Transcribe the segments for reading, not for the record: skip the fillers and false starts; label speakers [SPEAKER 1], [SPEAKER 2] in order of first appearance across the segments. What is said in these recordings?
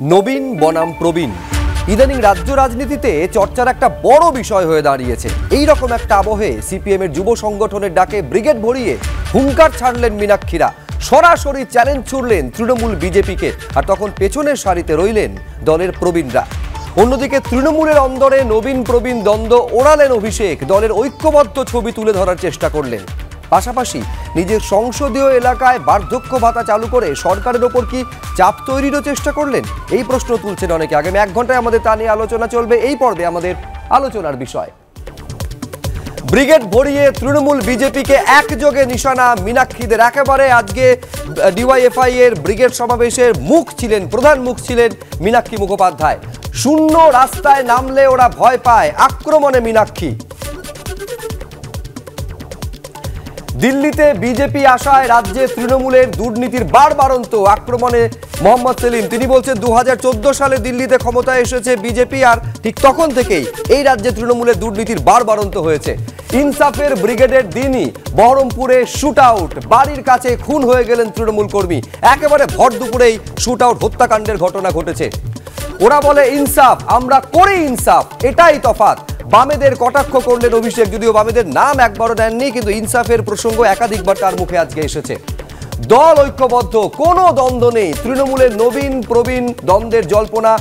[SPEAKER 1] নবীন বনাম প্রবীণ ইদানিং রাজ্য রাজনীতিতে চর্চার একটা বড় বিষয় হয়ে দাঁড়িয়েছে। এই রকম একটা আবহে সিপিএম এর যুব সংগঠনের ডাকে ব্রিগেড ভরিয়ে হুঙ্কার ছাড়লেন মীনাক্ষীরা, সরাসরি চ্যালেঞ্জ ছুড়লেন তৃণমূল বিজেপিকে, আর তখন পেছনের সারিতে রইলেন দলের প্রবীণরা। অন্যদিকে তৃণমূলের অন্দরে নবীন প্রবীণ দ্বন্দ্ব ওড়ালেন অভিষেক, দলের ঐক্যবদ্ধ ছবি তুলে ধরার চেষ্টা করলেন। পাশাপাশি নিজের সংসদীয় এলাকায় বার্ধক্য ভাতা চালু করে সরকারের ওপর কি চাপ তৈরিরও চেষ্টা করলেন, এই প্রশ্ন তুলছেন অনেকে। আগামী 1 ঘন্টায় আমাদের তা নিয়ে আলোচনা চলবে। এই পর্বে আমাদের আলোচনার বিষয় ব্রিগেড ভরিয়ে তৃণমূল বিজেপিকে একযোগে নিশানা মীনাক্ষীদের। একেবারে আজকে ডিওয়াইএফআই এর ব্রিগেড সমাবেশের মুখ ছিলেন, প্রধান মুখ ছিলেন মীনাক্ষী মুখোপাধ্যায়। শূন্য রাস্তায় নামলে ওরা ভয় পায়, আক্রমণে মীনাক্ষী। দিল্লিতে বিজেপি আসায় রাজ্যে তৃণমূলের দুর্নীতির বাড়বাড়ন্ত, আক্রমণে মোহাম্মদ সেলিম। তিনি বলছেন 2014 সালে দিল্লিতে ক্ষমতায় এসেছে বিজেপি, আর ঠিক তখন থেকেই এই রাজ্যে তৃণমূলের দুর্নীতির বাড়বাড়ন্ত হয়েছে। ইনসাফের ব্রিগেডের দিনই বহরমপুরে শুট আউট, বাড়ির কাছে খুন হয়ে গেলেন তৃণমূল কর্মী। একেবারে ভর দুপুরেই শুট আউট হত্যাকাণ্ডের ঘটনা ঘটেছে। ওরা বলে ইনসাফ, আমরা করি ইনসাফ, এটাই তফাৎ। বামেদের কটাক্ষ করলেন অভিষেক, যদিও বামেদের নাম একবারও নেননি, কিন্তু ইনসাফের প্রসঙ্গ একাধিকবার তার মুখে আজকে এসেছে। দল ঐক্যবদ্ধ, কোনো দ্বন্দ্ব নেই। তৃণমূলের নবীন প্রবীণ দ্বন্দ্বের জল্পনা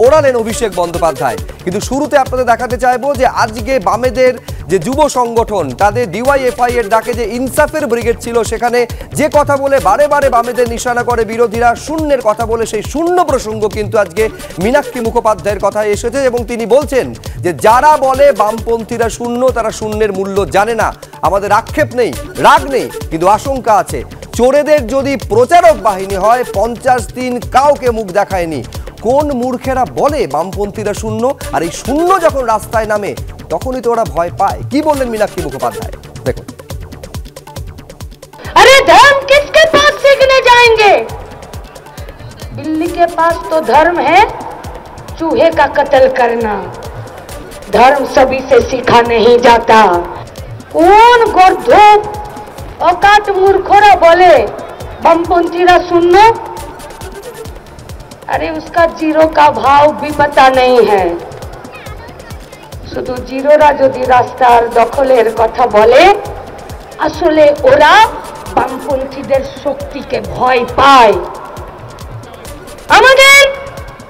[SPEAKER 1] ওড়ালেন অভিষেক বন্দ্যোপাধ্যায়। কিন্তু শুরুতে আপনাদের দেখাতে চাইবো যে আজকে বামেদের যে যুব সংগঠন, তাদের ডিওয়াইএফআই এর ডাকে যে ইনসাফের ব্রিগেড ছিল, সেখানে যে কথা বলে বারে বারে বামেদের নিশানা করে বিরোধীরা, শূন্যের কথা বলে, সেই শূন্য প্রসঙ্গ কিন্তু আজকে মীনাক্ষী মুখোপাধ্যায়ের কথায় এসেছে। এবং তিনি বলছেন যে যারা বলে বামপন্থীরা শূন্য, তারা শূন্যের মূল্য জানে না। আমাদের আক্ষেপ নেই, রাগ নেই, কিন্তু আশঙ্কা আছে। চোরেদের যদি প্রচারক বাহিনী হয়, 50 দিন কাউকে মুখ দেখায়নি। কোন মূর্খেরা বলে বামপন্থীরা শূন্য, আর এই শূন্য যখন রাস্তায় নামে তখনই তো ওরা ভয় পায়। কি বললেন মীনাক্ষী মুখোপাধ্যায়, দেখুন।
[SPEAKER 2] अरे धर्म किसके पास सीखने जाएंगे? बिल्ली के पास तो धर्म है चूहे का कत्ल करना। धर्म सभी से सीखा नहीं जाता। कौन गोरधोप अकाट मूर्खोरा बोले बमपंथीरा सुनो? अरे उसका जीरो का भाव भी पता नहीं है। শুধু জিরোরা যদি রাস্তার দখলের কথা বলে, আসলে ওরা বামপন্থীদের শক্তিকে ভয় পায়। আমাদের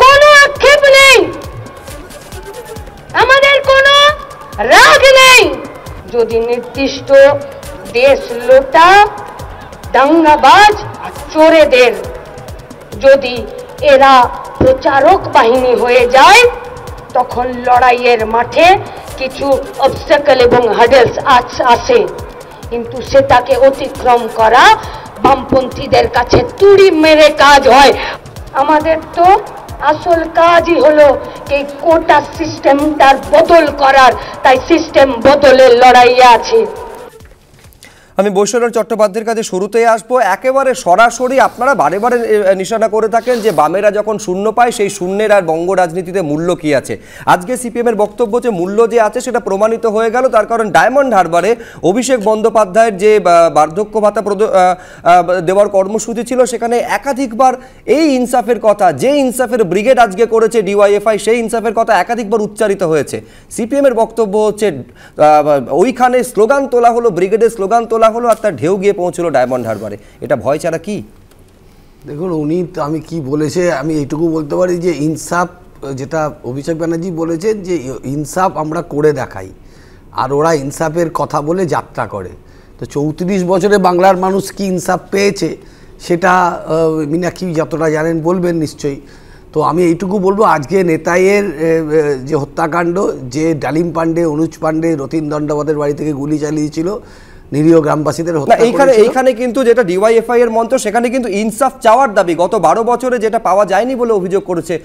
[SPEAKER 2] কোনো আক্ষেপ নেই, আমাদের কোনো রাগ নেই যদি নির্দিষ্ট দেশ লোটা দাঙ্গাবাজ আর চোরেদের যদি এরা প্রচারক বাহিনী হয়ে যায়, তখন লড়াইয়ের মাঠে কিছু অবস্টাকল এবং হার্ডেলস আসে, কিন্তু সেটাকে অতিক্রম করা বামপন্থীদের কাছে তুড়ি মেরে কাজ হয়। আমাদের তো আসল কাজই হলো এই কোটা সিস্টেমটার বদল করার, তাই সিস্টেম বদলের লড়াইয়ে আছে।
[SPEAKER 1] আমি বৈশ্বরণ চট্টোপাধ্যায়ের কাছে শুরুতেই আসবো। একেবারে সরাসরি আপনারা বারে বারে নিশানা করে থাকেন যে বামেরা যখন শূন্য পায়, সেই শূন্যের আর বঙ্গ রাজনীতিতে মূল্য কি আছে। আজকে সিপিএম এর বক্তব্য যে মূল্য যে আছে সেটা প্রমাণিত হয়ে গেল। তার কারণ ডায়মন্ড হারবারে অভিষেক বন্দ্যোপাধ্যায়ের যে বার্ধক্য ভাতা দেওয়ার কর্মসূচি ছিল, সেখানে একাধিকবার এই ইনসাফের কথা, যে ইনসাফের ব্রিগেড আজকে করেছে ডিওয়াইএফআই, সেই ইনসাফের কথা একাধিকবার উচ্চারিত হয়েছে। সিপিএম এর বক্তব্য হচ্ছে ওইখানে স্লোগান তোলা হলো, ব্রিগেডের স্লোগান তোলা হলো, আর তার ঢেউ গিয়ে পৌঁছলো ডায়মন্ড হারবারে। এটা ভয় ছাড়া কি?
[SPEAKER 3] দেখুন, উনি তো আমি কি বলেছে, আমি এইটুকু বলতে পারি যে ইনসাফ, যেটা অভিষেক ব্যানার্জি বলেছেন যে ইনসাফ আমরা করে দেখাই, আর ওরা ইনসাফের কথা বলে যাত্রা করে। তো 34 বছরে বাংলার মানুষ কি ইনসাফ পেয়েছে সেটা মীনাক্ষী যতটা জানেন বলবেন নিশ্চয়ই। তো আমি এইটুকু বলবো, আজকে নেতাইয়ের যে হত্যাকাণ্ড, যে ডালিম পাণ্ডে, অনুজ পাণ্ডে রতিন দণ্ডবাদের বাড়ি থেকে গুলি চালিয়েছিল, নিরীহ গ্রামবাসীদের হত্যা।
[SPEAKER 1] এইখানে কিন্তু যেটা ডিওয়াইএফআই এর মন্ত্র, সেখানে কিন্তু ইনসাফ চাওয়ার দাবি গত 12 বছরে যেটা পাওয়া যায়নি বলে অভিযোগ করেছে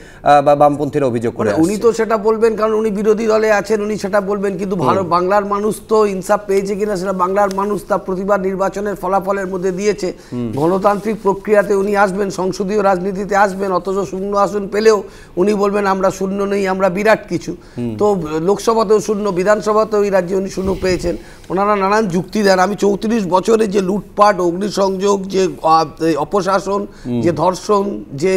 [SPEAKER 1] বামপন্থীরা, অভিযোগ করে।
[SPEAKER 3] উনি তো সেটা বলবেন কারণ উনি বিরোধী দলে আছেন, উনি সেটা বলবেন, কিন্তু বাংলার মানুষ তো ইনসাফ পেয়েছে কিনা সেটা বাংলার মানুষ তার প্রতিবার নির্বাচনের ফলাফলের মধ্যে দিয়েছে। গণতান্ত্রিক প্রক্রিয়াতে উনি আসবেন, সংসদীয় রাজনীতিতে আসবেন, অথচ শূন্য আসন পেলেও উনি বলবেন আমরা শূন্য নেই, আমরা বিরাট কিছু। তো লোকসভাতেও শূন্য, বিধানসভাতেও এই রাজ্যে উনি শূন্য পেয়েছেন। ওনারা নানান যুক্তি যান, আমি 34 বছরে যে লুটপাট, অগ্নিসংযোগ, যে অপশাসন, যে ধর্ষণ, যে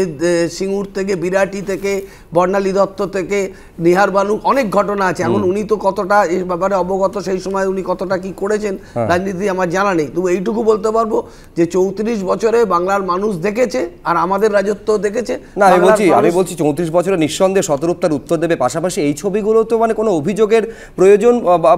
[SPEAKER 3] সিঙ্গুর থেকে, বিরাটি থেকে, বর্ণালী দত্ত থেকে নিহার বানু, অনেক ঘটনা আছে। এখন উনি তো কতটা এই ব্যাপারে অবগত, সেই সময় উনি কতটা কি করেছেন রাজনীতি আমার জানা নেই, তবু এইটুকু বলতে পারবো যে 34 বছরে বাংলার মানুষ দেখেছে, আর আমাদের রাজত্ব দেখেছে।
[SPEAKER 1] না আমি বলছি 34 বছরে নিঃসন্দেহে শতরূপ তার উত্তর দেবে। পাশাপাশি এই ছবিগুলো তো মানে কোনো অভিযোগের প্রয়োজন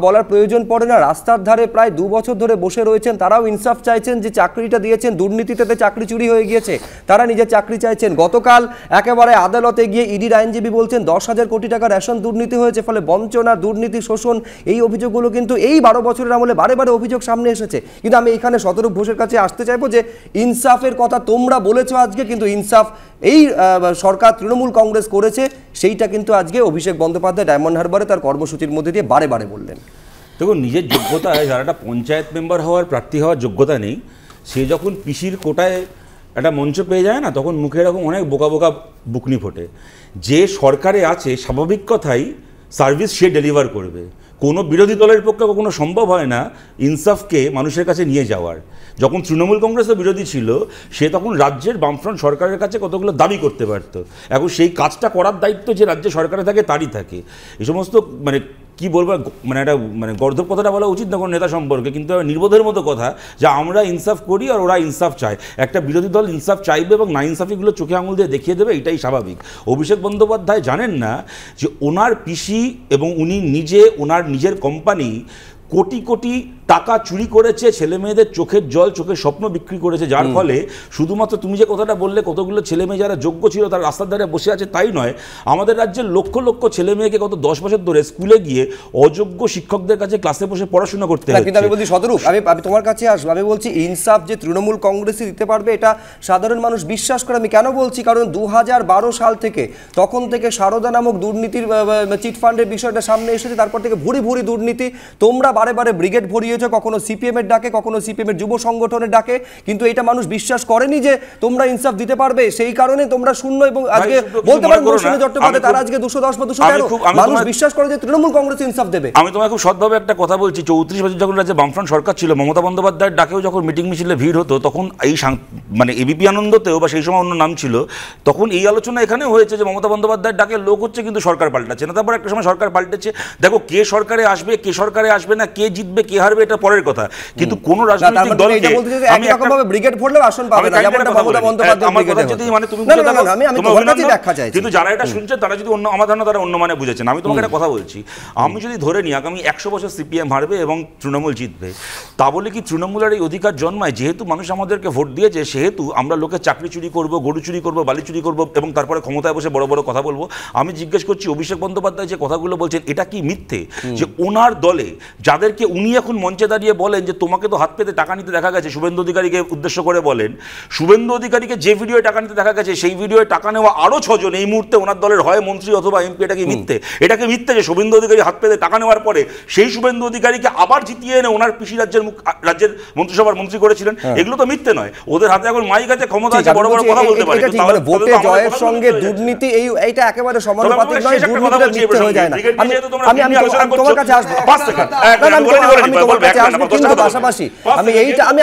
[SPEAKER 1] বলার প্রয়োজন পড়ে না। রাস্তার ধারে প্রায় 2 বছর ধরে বসে রয়েছেন, তারাও ইনসাফ চাইছেন, যে চাকরিটা দিয়েছেন দুর্নীতিতে চাকরি চুরি হয়ে গিয়েছে, তারা নিজের চাকরি চাইছেন। গতকাল একেবারে আদালতে গিয়ে ইডির আইনজীবী বলছেন 10,000 কোটি টাকা রেশন দুর্নীতি হয়েছে, ফলে বঞ্চনা, দুর্নীতি, শোষণ, এই অভিযোগগুলো কিন্তু এই 12 বছরের আমলে বারে বারে অভিযোগ সামনে এসেছে। কিন্তু আমি এখানে শতরূপ ঘোষের কাছে আসতে চাইবো যে ইনসাফের কথা তোমরা বলেছো আজকে, কিন্তু ইনসাফ এই সরকার তৃণমূল কংগ্রেস করেছে, সেইটা কিন্তু আজকে অভিষেক বন্দ্যোপাধ্যায় ডায়মন্ড হারবারে তার কর্মসূচির মধ্যে দিয়ে বারে বারে বললেন।
[SPEAKER 4] দেখুন, নিজের যোগ্যতায় যারা একটা পঞ্চায়েত মেম্বার হওয়ার, প্রার্থী হওয়ার যোগ্যতা নেই, সে যখন পিসির কোটায় একটা মঞ্চ পেয়ে যায় না, তখন মুখে এরকম অনেক বোকা বোকা বুকনি ফোটে। যে সরকারে আছে স্বাভাবিক কথাই সার্ভিস সে ডেলিভার করবে। কোনো বিরোধী দলের পক্ষে কখনো সম্ভব হয় না ইনসাফকে মানুষের কাছে নিয়ে যাওয়ার। যখন তৃণমূল কংগ্রেসের বিরোধী ছিল, সে তখন রাজ্যের বামফ্রন্ট সরকারের কাছে কতগুলো দাবি করতে পারত। এখন সেই কাজটা করার দায়িত্ব যে রাজ্যে সরকারে থাকে তারই থাকে। এই সমস্ত মানে কি বলবো, মানে একটা মানে গর্ধব কথাটা বলা উচিত না কোনো নেতা সম্পর্কে, কিন্তু নির্বোধের মতো কথা যে আমরা ইনসাফ করি আর ওরা ইনসাফ চায়। একটা বিরোধী দল ইনসাফ চাইবে এবং না ইনসাফিগুলো চোখে আঙুল দিয়ে দেখিয়ে দেবে, এটাই স্বাভাবিক। অভিষেক বন্দ্যোপাধ্যায় জানেন না যে ওনার পিসি এবং উনি নিজে, ওনার নিজের কোম্পানি কোটি কোটি টাকা চুরি করেছে, ছেলে মেয়েদের চোখের জল, চোখের স্বপ্ন বিক্রি করেছে, যার ফলে শুধুমাত্র তুমি যে কথাটা বললে কতগুলো ছেলে মেয়ে যারা যোগ্য ছিল তারা রাস্তার ধারে বসে আছে তাই নয়, আমাদের রাজ্যের লক্ষ লক্ষ ছেলে মেয়েকে গত 10 বছর ধরে স্কুলে গিয়ে অযোগ্য শিক্ষকদের কাছে ক্লাসে বসে পড়াশোনা করতে হচ্ছে।
[SPEAKER 1] কিন্তু আমি বলছি শতরূপ, আমি তোমার কাছে আসবো, আমি বলছি ইনসাফ যে তৃণমূল কংগ্রেসই দিতে পারবে এটা সাধারণ মানুষ বিশ্বাস করে। আমি কেন বলছি, কারণ 2012 সাল থেকে, তখন থেকে সারদা নামক দুর্নীতির চিটফান্ডের বিষয়টা সামনে এসেছে, তারপর থেকে ভুরি ভুরি দুর্নীতি। তোমরা বারে বারে ব্রিগেড ভরিয়েছো, কখনো সিপিএম এর ডাকে, কখনো সিপিএম এর যুব সংগঠনের ডাকে, কিন্তু এটা মানুষ বিশ্বাস করেনি যে তোমরা ইনসাফ দিতে পারবে। সেই কারণে তোমরা শূন্য, এবং আজকে বলতে পারেন মৌসুমী চট্টোপাধ্যায় তারা আজকে 210 বা 213, মানুষ বিশ্বাস করে যে তৃণমূল কংগ্রেস ইনসাফ দেবে।
[SPEAKER 4] আমি তোমায় খুব সৎভাবে একটা কথা বলছি, 34 বছর যখন রাজ্যে বামফ্রন্ট সরকার ছিল, মমতা বন্দ্যোপাধ্যায়ের ডাকেও যখন মিটিং মিছিলে ভিড় হতো, তখন এই মানে এবিপি আনন্দতেও বা সেই সময় অন্য নাম ছিল, তখন এই আলোচনা এখানেও হয়েছে যে মমতা বন্দ্যোপাধ্যায়ের ডাকে লোক হচ্ছে কিন্তু সরকার পাল্টাচ্ছে না। তারপর একটা সময় সরকার পাল্টেছে। দেখো, কে সরকারে আসবে, কে সরকারে আসবে না, কে জিতবে, কে হারবে, এটা পরের কথা, কিন্তু কোন রাজনৈতিক দলকে আমি একরকম ভাবে ব্রিগেড ভরলেও আসন পাবে না, যেমনটা মমতা বন্দ্যোপাধ্যায় ব্রিগেড যদি মানে তুমি বুঝে দাও, আমি তোমার কাছে ব্যাখ্যা চাইছি। কিন্তু যারা এটা শুনছেন তারা যদি অন্য, আমার ধারণা তারা অন্য মানে বুঝেছেন। আমি তোমাকে একটা কথা বলছি, আমি যদি ধরে নিই আগামী 100 বছর সিপিএম হারবে এবং তৃণমূল জিতবে, তা বলে কি তৃণমূলের এই অধিকার জন্মায়? যেহেতু মানুষ আমাদেরকে ভোট দিয়েছে, সেহেতু আমরা লোকের চাকরি চুরি করব, গরু চুরি করব, বালি চুরি করব এবং তারপরে ক্ষমতায় বসে বড় বড় কথা বলবো? আমি জিজ্ঞেস করছি, অভিষেক বন্দ্যোপাধ্যায় যে কথাগুলো বলছেন, এটা কি মিথ্যে? যে ওনার দলে যাদেরকে উনি এখন মঞ্চে দাঁড়িয়ে বলেন যে তোমাকে তো হাত পেতে টাকা নিতে দেখা গেছে, শুভেন্দু অধিকারীকে উদ্দেশ্য করে বলেন, শুভেন্দু অধিকারীকে যে ভিডিওয়ে টাকা নিতে দেখা গেছে, সেই ভিডিওয়ে টাকা নেওয়া আরো 6 জন এই মুহূর্তে ওনার দলের হয় মন্ত্রী অথবা এমপি। এটা কি মিথ্যে? এটাকে মিথ্যে যে শুভেন্দু অধিকারী হাত পেতে টাকা নেওয়ার পরে সেই শুভেন্দু অধিকারীকে আবার জিতিয়ে এনে ওনার পিসি রাজ্যের মন্ত্রিসভার মন্ত্রী করেছিলেন? এগুলো তো মিথ্যে নয়। ওদের হাতে এখন মাইক আছে, ক্ষমতা আছে, বড় বড় কথা বলতে পারে।
[SPEAKER 1] মানে ভোটে জয়ের সঙ্গে দুর্নীতি এইটা একেবারে সমানুপাতিক নয়, দুর্নীতিটা মিথ্যে হয়ে যায় না। আমি তোমার কাছে আসবো, আমি তোমার কাছে আসবো, কিন্তু পাশাপাশি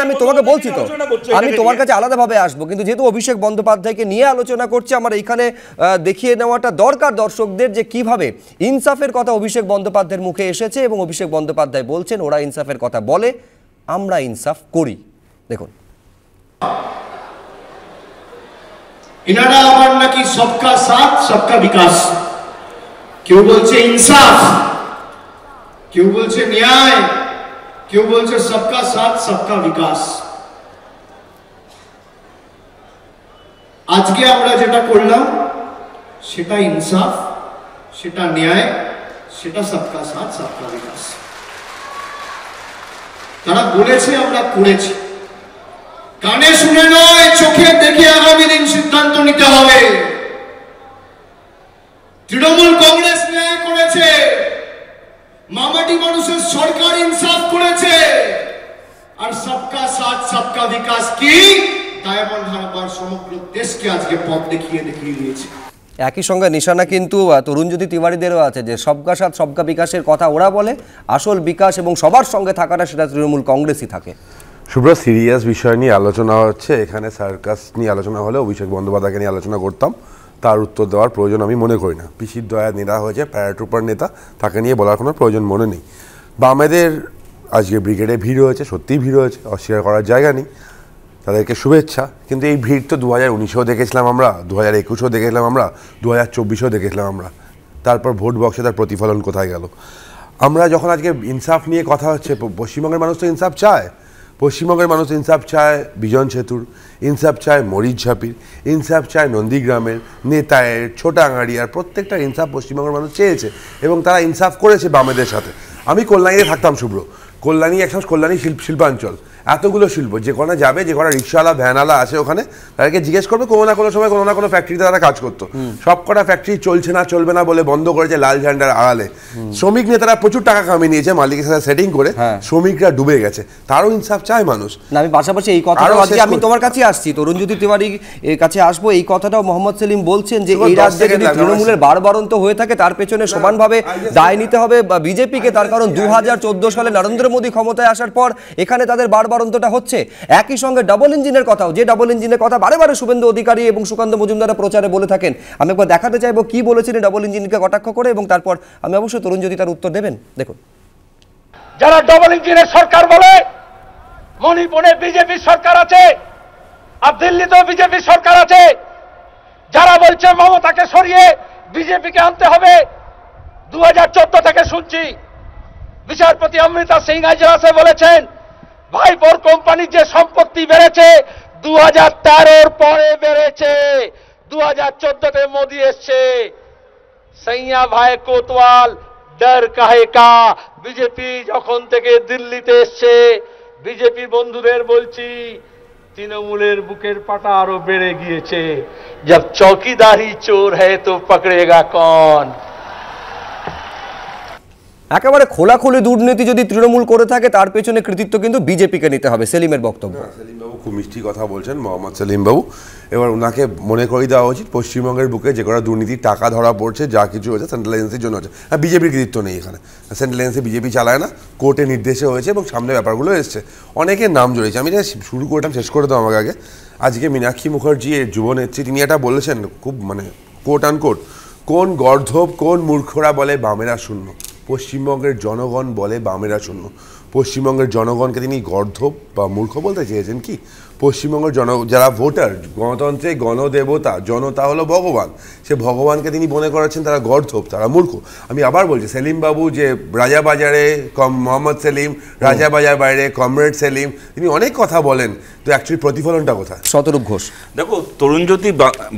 [SPEAKER 1] আমি তোমাকে বলছি তো, আমি তোমার কাছে আলাদাভাবে আসবো, কিন্তু যেহেতু অভিষেক বন্দ্যোপাধ্যায়কে নিয়ে আলোচনা করছি, আমার এইখানে দেখিয়ে নেওয়াটা দরকার দর্শকদের যে কিভাবে ইনসাফের কথা অভিষেক বন্দ্যোপাধ্যায়ের মুখে এসেছে এবং অভিষেক বন্দ্যোপাধ্যায় বলছেন ওরা ইনসাফের কথা বলে, আমরা ইনসাফ করি। দেখুন,
[SPEAKER 5] ইনারা আবার নাকি সবকা সাথ সবকা বিকাশ, কেউ বলছে ইনসাফ, কেউ বলছে ন্যায়, কেউ বলছে সবকা সাথ সবকা বিকাশ। আজকে আমরা যেটা করলাম সেটা ইনসাফ, সেটা ন্যায়, সেটা সবকা সাথ সবকা বিকাশ। তারা বলেছে, আমরা করেছি। কানে শুনে নয়, চোখে দেখে আগামী দিন সিদ্ধান্ত নিতে হবে। তৃণমূল কংগ্রেস ন্যায় করেছে, মামাটি মানুষের সরকার ইনসাফ করেছে, আর সবকা সাথ সবকা বিকাশ কি ডায়মন্ড হারবার সমগ্র দেশকে আজকে পথ দেখিয়ে দিয়েছে।
[SPEAKER 1] একই সঙ্গে নিশানা কিন্তু তরুণজ্যোতি তিওয়ারিদেরও আছে যে সবকা সাথ সবকা বিকাশের কথা ওরা বলে, আসল বিকাশ এবং সবার সঙ্গে থাকাটা সেটা তৃণমূল কংগ্রেসই থাকে।
[SPEAKER 6] শুভ্র, সিরিয়াস বিষয় নিয়ে আলোচনা হচ্ছে এখানে, সার্কাস নিয়ে আলোচনা হলে অভিষেক বন্দ্যোপাধ্যায়কে নিয়ে আলোচনা করতাম, তার উত্তর দেওয়ার প্রয়োজন আমি মনে করি না। পিসির দয়া নেতা হয়েছে, প্যারাট্রুপার নেতা, তাকে নিয়ে বলার কোনো প্রয়োজন মনে নেই। বামেদের আজকে ব্রিগেডে ভিড় হয়েছে, সত্যিই ভিড় হয়েছে, অস্বীকার করার জায়গা নেই, তাদেরকে শুভেচ্ছা। কিন্তু এই ভিড় তো 2019-এও দেখেছিলাম আমরা, 2021-এও দেখেছিলাম আমরা, 2024-এও দেখেছিলাম আমরা। তারপর ভোট বক্সে তার প্রতিফলন কোথায় গেল? আমরা যখন আজকে ইনসাফ নিয়ে কথা হচ্ছে, পশ্চিমবঙ্গের মানুষ তো ইনসাফ চায়, পশ্চিমবঙ্গের মানুষ ইনসাফ চায় বিজন সেতুর, ইনসাফ চায় মরিচ ঝাপির, ইনসাফ চায় নন্দীগ্রামের, নেতায়ের, ছোটাঙ্গাড়িয়ার, প্রত্যেকটা ইনসাফ পশ্চিমবঙ্গের মানুষ চেয়েছে এবং তারা ইনসাফ করেছে বামেদের সাথে। আমি কল্যাণীতে থাকতাম শুভ্র, কল্যাণী একসময় কল্যাণী শিল্পাঞ্চল, এতগুলো শিল্প, যে কোনো যাবে, যে কোনো রিক্সাওয়ালা ভ্যানওয়ালা আছে ওখানে, তাদেরকে জিজ্ঞেস করবে, কোনো না কোনো সময় কোনো না কোনো ফ্যাক্টরিতে তারা কাজ করতো। সব কটা ফ্যাক্টরি চলছে না, চলবে না বলে বন্ধ করেছে লাল ঝান্ডার আড়ালে। শ্রমিক নেতারা প্রচুর টাকা কামিয়ে নিয়েছে মালিকের সাথে সেটিং করে, শ্রমিকরা ডুবে গেছে, তারও ইনসাফ চায় মানুষ।
[SPEAKER 1] না, আমি পাশাপাশি এই কথা আমি তোমার কাছে আসছি, তরুণজ্যোতি তিওয়ারি এর কাছে আসবো। এই কথাটাও মোহাম্মদ সেলিম বলছেন যে এই রাজ্যে যদি তৃণমূলের বারবারন্ত হয়ে থাকে তার পেছনে সমানভাবে দায় নিতে হবে বিজেপিকে, তার কারণ 2014 সালে নরেন্দ্র মোদী ক্ষমতায় আসার পর এখানে তাদের বারবারন্তটা হচ্ছে। একই সঙ্গে ডাবল ইঞ্জিনের কথাও, যে ডাবল ইঞ্জিনের কথা বারে বারে শুভেন্দু অধিকারী এবং সুকান্ত মজুমদার প্রচারে বলে থাকেন, আমি একবার দেখাতে চাইবো কি বলেছিলেন ডাবল ইঞ্জিনকে কটাক্ষ করে, এবং তারপর আমি অবশ্যই তরুণজ্যোতি তার উত্তর দেবেন। দেখুন,
[SPEAKER 7] যারা ডবল ইঞ্জিনের সরকার বলে, মণিপুরে বিজেপি সরকার আছে, আর দিল্লিতেও বিজেপি সরকার আছে, যারা বলছে মমতাকে সরিয়ে বিজেপিকে আনতে হবে, 2014 থেকে শুনছি বিচারপতি অমৃতা সিং আজরাসে বলেছেন ভাইপোর কোম্পানির যে সম্পত্তি বেড়েছে 2013-র পরে বেড়েছে, 2014-তে মোদি এসছে। সৈয়া ভাই কোতওয়াল ডর কাহে কা, বিজেপি যখন থেকে দিল্লিতে এসছে, বিজেপি বন্ধুদের বলছি তৃণমূলের বুকের পাটা আরো বেড়ে গিয়েছে। জব চৌকিদারি চোর হ্যায় তো পকড়েগা কন।
[SPEAKER 1] একেবারে খোলাখুলি দুর্নীতি যদি তৃণমূল করে থাকে তার পেছনে কৃতিত্ব কিন্তু বিজেপিকে নিতে হবে, সেলিমের বক্তব্য।
[SPEAKER 6] সেলিমবাবু খুব মিষ্টি কথা বলছেন, মোহাম্মদ সেলিমবাবু। এবার ওনাকে মনে করিয়ে দেওয়া উচিত পশ্চিমবঙ্গের বুকে যে কটা দুর্নীতির টাকা ধরা পড়ছে, যা কিছু হয়েছে সেন্ট্রাল এজেন্সির জন্য হচ্ছে। হ্যাঁ, বিজেপির কৃতিত্ব নেই এখানে, সেন্ট্রাল এজেন্সি বিজেপি চালায় না, কোর্টের নির্দেশে হয়েছে এবং সামনে ব্যাপারগুলো এসছে, অনেকের নাম জড়িয়েছে। আমি এটা শুরু করতাম, শেষ করে দাও আমাকে আগে। আজকে মীনাক্ষী মুখার্জি এর যুবনেত্রী, তিনি এটা বলেছেন খুব মানে কোট আনকোট, কোন গর্ধব কোন মূর্খরা বলে বামেরা শূন্য, পশ্চিমবঙ্গের জনগণ বলে বামেরা শূন্য। পশ্চিমবঙ্গের জনগণকে তিনি গর্ধব বা মূর্খ বলতে চেয়েছেন কি? পশ্চিমবঙ্গের যারা ভোটার, গণতন্ত্রে গণদেবতা, জনতা হলো ভগবান, সে ভগবানকে তিনি মনে করেছেন তারা গর্ধব, তারা মূর্খ। আমি আবার বলছি, সেলিমবাবু যে রাজাবাজারে মোহাম্মদ সেলিম, রাজাবাজার বাইরে কমরেড সেলিম, তিনি অনেক কথা বলেন, তো অ্যাকচুয়ালি প্রতিফলনটা কোথায়?
[SPEAKER 1] শতরূপ ঘোষ
[SPEAKER 4] দেখো, তরুণজ্যোতি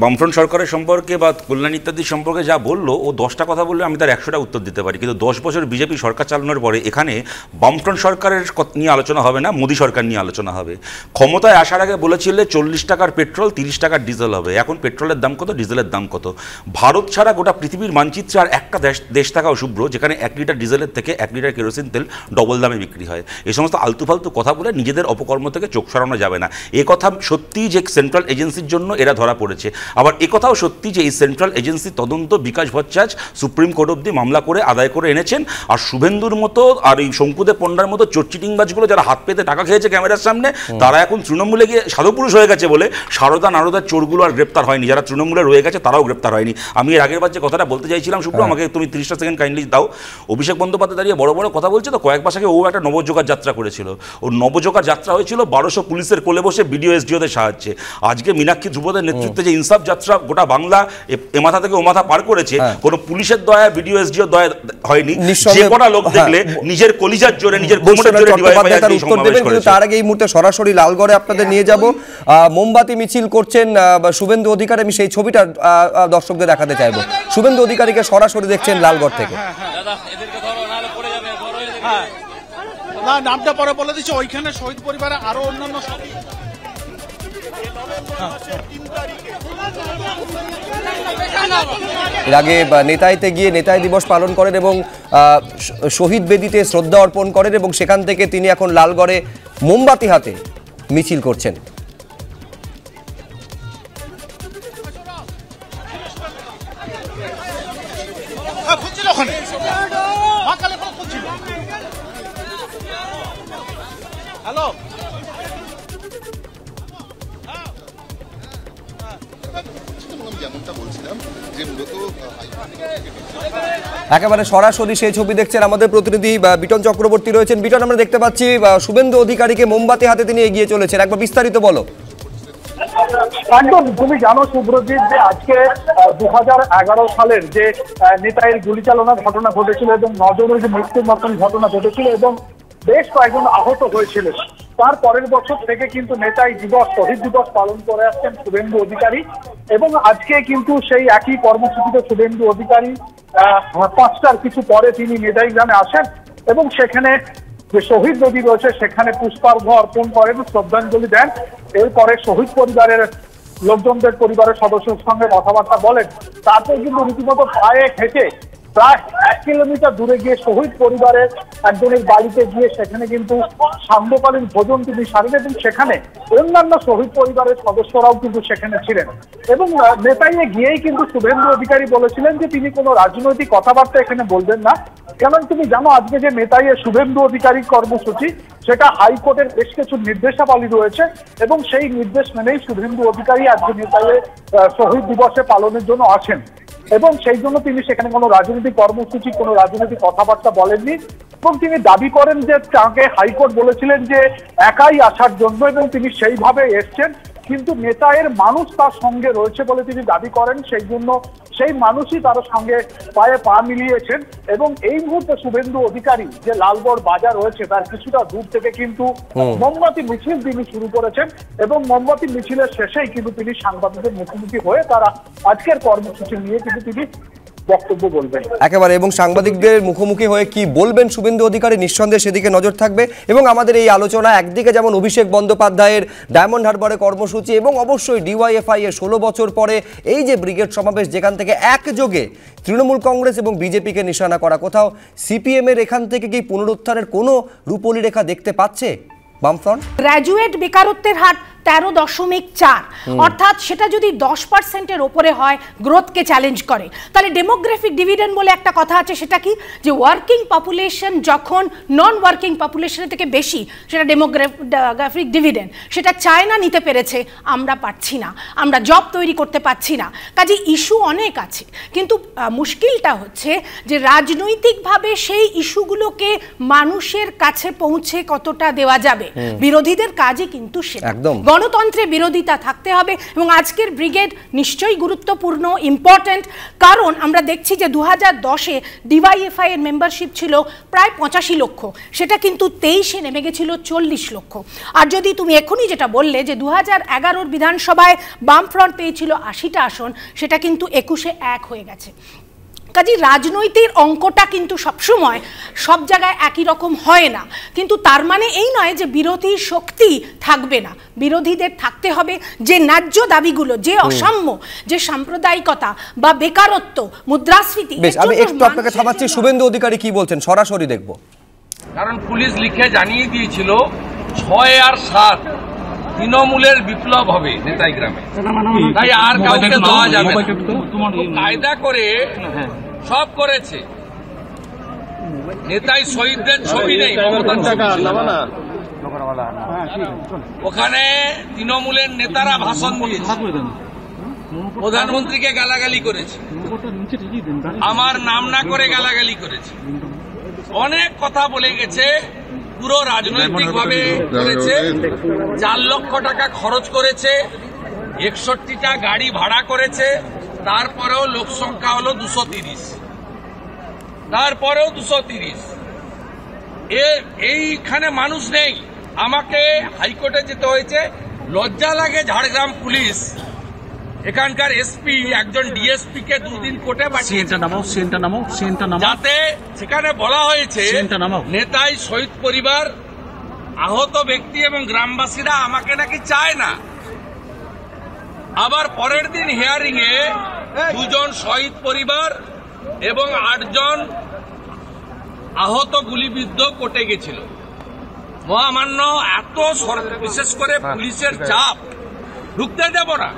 [SPEAKER 4] বামফ্রন্ট সরকারের সম্পর্কে বা কল্যাণ ইত্যাদি সম্পর্কে যা বললো, ও 10টা কথা বললে আমি তার 100টা উত্তর দিতে পারি, কিন্তু 10 বছর বিজেপি সরকার চালানোর পরে এখানে বামফ্রন্ট সরকারের নিয়ে আলোচনা হবে না, মোদী সরকার নিয়ে আলোচনা হবে। ক্ষমতায় আসার আগে বলেছিলে 40 টাকার পেট্রোল 30 টাকার ডিজেল হবে, এখন পেট্রোলের দাম কত, ডিজেলের দাম কত? ভারত ছাড়া গোটা পৃথিবীর মানচিত্রে আর একটা দেশ থাকাও শুভ্র যেখানে 1 লিটার ডিজেলের থেকে 1 লিটার কেরোসিন তেল ডবল দামে বিক্রি হয়। এই সমস্ত আলতুফালতু কথা বলে নিজেদের অপকর্ম থেকে চোখ সরানো যাবে না। এ কথা সত্যি যে সেন্ট্রাল এজেন্সির জন্য এরা ধরা পড়েছে, আবার এ কথাও সত্যি যে এই সেন্ট্রাল এজেন্সি তদন্ত বিকাশ ভট্টাচার্য সুপ্রিম কোর্ট অব্দি মামলা করে আদায় করে এনেছেন। আর শুভেন্দুর মতো আর এই শঙ্কুদেব পণ্ডার মতো চোরচিটিংবাজগুলো যারা হাত পেতে টাকা খেয়েছে ক্যামেরার সামনে, তারা এখন তৃণমূলে গিয়ে সাধুপুরুষ হয়ে গেছে বলে সারদা নারদার চোরগুলো আর গ্রেপ্তার হয়নি, যারা তৃণমূলে রয়ে গেছে তারাও গ্রেপ্তার হয়নি। আমি এর আগের বার যে কথাটা বলতে চাইছিলাম শুভ্র, আমাকে তুমি 30টা সেকেন্ড কাইন্ডলি দাও। অভিষেক বন্দ্যোপাধ্যায় দাঁড়িয়ে বড় বড় কথা বলছে, তো কয়েক মাস আগে ও একটা নবযোগার যাত্রা করেছিল, ও নবযোগার যাত্রা হয়েছিল 1200 পুলিশের কোলে বসে বিডিও এসডিওদের সাহায্যে। আজকে মীনাক্ষী ধ্রুপদের নেতৃত্বে যে ইনসাফ যাত্রা গোটা বাংলা এ মাথা থেকে ও মাথা পার করেছে, কোনো পুলিশের দয়া বিডিও এসডিও দয়া হয়নি। যে কটা লোক দেখলে নিজের কলিজার জোরে, নিজের কোমরের জোরে
[SPEAKER 1] তার আগে এই মুহূর্তে সরাসরি লালগড়ে আপনাদের নিয়ে যাব। মোমবাতি মিছিল করছেন শুভেন্দু অধিকারী, আমি সেই ছবিটা দর্শকদের দেখাতে চাইবো। শুভেন্দু অধিকারীকে সরাসরি দেখছেন লালগড় থেকে।
[SPEAKER 8] না, নামটা পরে বলে দিচ্ছি, ওইখানে শহীদ পরিবারে আরো অন্যান্য
[SPEAKER 1] এর আগে নেতাইতে গিয়ে নেতাই দিবস পালন করেন এবং শহীদ বেদিতে শ্রদ্ধা অর্পণ করেন এবং সেখান থেকে তিনি এখন লালগড়ে মোমবাতি হাতে মিছিল করছেন।
[SPEAKER 8] ওখানে, মা কালী খরচ করছিল। হ্যালো,
[SPEAKER 9] যেমনটা বলছিলাম যে মূলত
[SPEAKER 1] একেবারে সরাসরি সেই ছবি দেখছেন আমাদের প্রতিনিধি বিটন চক্রবর্তী রয়েছেন। বিটন, আমরা দেখতে পাচ্ছি শুভেন্দু অধিকারীকে মোমবাতি হাতে তিনি এগিয়ে চলেছেন, একবার বিস্তারিত বলো।
[SPEAKER 10] একদম, তুমি জানো সুব্রজিৎ যে আজকে 2011 সালের যে নেতায়ের গুলি চালনার ঘটনা ঘটেছিল এবং নজরের যে মৃত্যুর মতন ঘটনা ঘটেছিল এবং বেশ কয়েকজন আহত হয়েছিল, তার পরের বছর থেকে কিন্তু নেতাই দিবস, শহীদ দিবস পালন করে আসছেন শুভেন্দু অধিকারী। এবং আজকে কিন্তু সেই একই কর্মসূচিতে শুভেন্দু অধিকারী 5টার কিছু পরে তিনি নেতাই গ্রামে আসেন এবং সেখানে যে শহীদ নদী রয়েছে সেখানে পুষ্পার্ঘ্য অর্পণ করেন, শ্রদ্ধাঞ্জলি দেন। এরপরে শহীদ পরিবারের লোকজনদের, পরিবারের সদস্যদের সঙ্গে কথাবার্তা বলেন। তারপর কিন্তু রীতিমতো পায়ে হেঁটে প্রায় 1 কিলোমিটার দূরে গিয়ে শহীদ পরিবারের একজনের বাড়িতে গিয়ে সেখানে কিন্তু সান্ধ্যকালীন ভোজন তিনি সারেন এবং সেখানে অন্যান্য শহীদ পরিবারের সদস্যরাও কিন্তু সেখানে ছিলেন। এবং নেতাইয়ে গিয়েই কিন্তু শুভেন্দু অধিকারী বলেছিলেন যে তিনি কোনো রাজনৈতিক কথাবার্তা এখানে বলবেন না, কারণ তুমি জানো আজকে যে নেতাইয়ে শুভেন্দু অধিকারীর কর্মসূচি সেটা হাইকোর্টের বেশ কিছু নির্দেশাবলী রয়েছে এবং সেই নির্দেশ মেনেই শুভেন্দু অধিকারী আজকে নেতাইয়ে শহীদ দিবসে পালনের জন্য আসেন এবং সেই জন্য তিনি সেখানে কোনো রাজনৈতিক কর্মসূচি, কোনো রাজনৈতিক কথাবার্তা বলেননি। এবং তিনি দাবি করেন যে তাকে হাইকোর্ট বলেছিলেন যে একাই আসার জন্য এবং তিনি সেইভাবে এসছেন, কিন্তু নেতায়ের মানুষ তার সঙ্গে রয়েছে বলে তিনি দাবি করেন, সেই জন্য সেই মানুষই তার সঙ্গে পায়ে পা মিলিয়েছেন। এবং এই মুহূর্তে শুভেন্দু অধিকারী যে লালগড় বাজার রয়েছে তার কিছুটা দূর থেকে কিন্তু মোমবাতি মিছিল তিনি শুরু করেছেন এবং মোমবাতি মিছিলের শেষেই কিন্তু তিনি সাংবাদিকদের মুখোমুখি হয়ে তারা আজকের কর্মসূচি নিয়ে কিন্তু তিনি বক্তব্য বলবেন
[SPEAKER 1] একেবারে। এবং সাংবাদিকদের মুখোমুখি হয়ে কি বলবেন শুভেন্দু অধিকারী, নিঃসন্দেহে সেদিকে নজর থাকবে। এবং আমাদের এই আলোচনা একদিকে যেমন অভিষেক বন্দ্যোপাধ্যায়ের ডায়মন্ড হারবারে কর্মসূচি এবং অবশ্যই ডিওয়াইএফআই এর 16 বছর পরে এই যে ব্রিগেড সমাবেশ, যেখান থেকে একযোগে তৃণমূল কংগ্রেস এবং বিজেপিকে নিশানা করা, কোথাও সিপিএম এর এখান থেকে কি পুনরুত্থানের কোনো রূপলি রেখা দেখতে পাচ্ছে বামফ্রন্ট?
[SPEAKER 11] গ্র্যাজুয়েট বেকারত্বের হার 13.4, অর্থাৎ সেটা যদি 10%-এর ওপরে হয়, গ্রোথকে চ্যালেঞ্জ করে। তাহলে ডেমোগ্রাফিক ডিভিডেন্ড বলে একটা কথা আছে, সেটা কি যে ওয়ার্কিং পপুলেশন যখন নন ওয়ার্কিং পপুলেশনের থেকে বেশি, সেটা ডেমোগ্রাফিক ডিভিডেন্ড, সেটা চায়না নিতে পেরেছে, আমরা পারছি না, আমরা জব তৈরি করতে পারছি না। কাজে ইস্যু অনেক আছে, কিন্তু মুশকিলটা হচ্ছে যে রাজনৈতিকভাবে সেই ইস্যুগুলোকে মানুষের কাছে পৌঁছে কতটা দেওয়া যাবে। বিরোধীদের কাজই কিন্তু সেটা, গণতন্ত্রে বিরোধিতা থাকতে হবে। এবং আজকের ব্রিগেড নিশ্চয়ই গুরুত্বপূর্ণ, ইম্পর্টেন্ট, কারণ আমরা দেখছি যে 2010-এ ডিওয়াইএফআই এর মেম্বারশিপ ছিল প্রায় 85 লক্ষ, সেটা কিন্তু 23-এ নেমে গেছিল 40 লক্ষ। আর যদি তুমি এখনই যেটা বললে যে 2011-র বিধানসভায় বামফ্রন্ট পেয়েছিল 80টা আসন, সেটা কিন্তু 21-এ 1 হয়ে গেছে। কাজে রাজনৈতিক অঙ্কটা কিন্তু সবসময় সব জায়গায় একই রকম হয় না, কিন্তু তার মানে এই নয় যে বিরোধী শক্তি থাকবে না। বিরোধীদের থাকতে হবে যে ন্যায্য দাবিগুলো, যে অসাম্য, যে সাম্প্রদায়িকতা বা বেকারত্ব, মুদ্রাস্ফীতি।
[SPEAKER 1] আমি একটু আপনাকে থামাচ্ছি, শুভেন্দু অধিকারী কি বলছেন সরাসরি দেখব।
[SPEAKER 12] কারণ পুলিশ লিখে জানিয়ে দিয়েছিল 6 আর 7 তৃণমূলের বিপ্লব হবে নেতাই গ্রামে, তাই আর কাউকে দেওয়া যাবে না। কায়দা করে সব করেছে। নেতাই শহীদদের ছবি নেই, ওখানে তৃণমূলের নেতারা ভাষণ দিয়েছে, প্রধানমন্ত্রীকে গালাগালি করেছে, আমার নাম না করে গালাগালি করেছে, অনেক কথা বলে গেছে, পুরো রাজনৈতিক ভাবে করেছে। 4 লক্ষ টাকা খরচ করেছে, 61টা গাড়ি ভাড়া করেছে, তারপরেও লোক সংখ্যা হলো 230, তারপরেও 230। এইখানে মানুষ নেই, আমাকে হাইকোর্টে যেতে হয়েছে। লজ্জা লাগে ঝাড়গ্রাম পুলিশ, এখানকার এসপি একজন ডিএসপি কে 2 দিন কোর্টে পাঠিয়েছে, যাতে সেখানে বলা হয়েছে নেতাই শহীদ পরিবার, আহত ব্যক্তি এবং গ্রামবাসীরা আমাকে নাকি চায় না। আবার পরের দিন হিয়ারিং এ 2 জন শহীদ পরিবার এবং 8 জন আহত গুলিবিদ্ধ কোর্টে গেছিল। মহামান্য এত বিশেষ করে পুলিশের চাপ, ঢুকতে দেব না।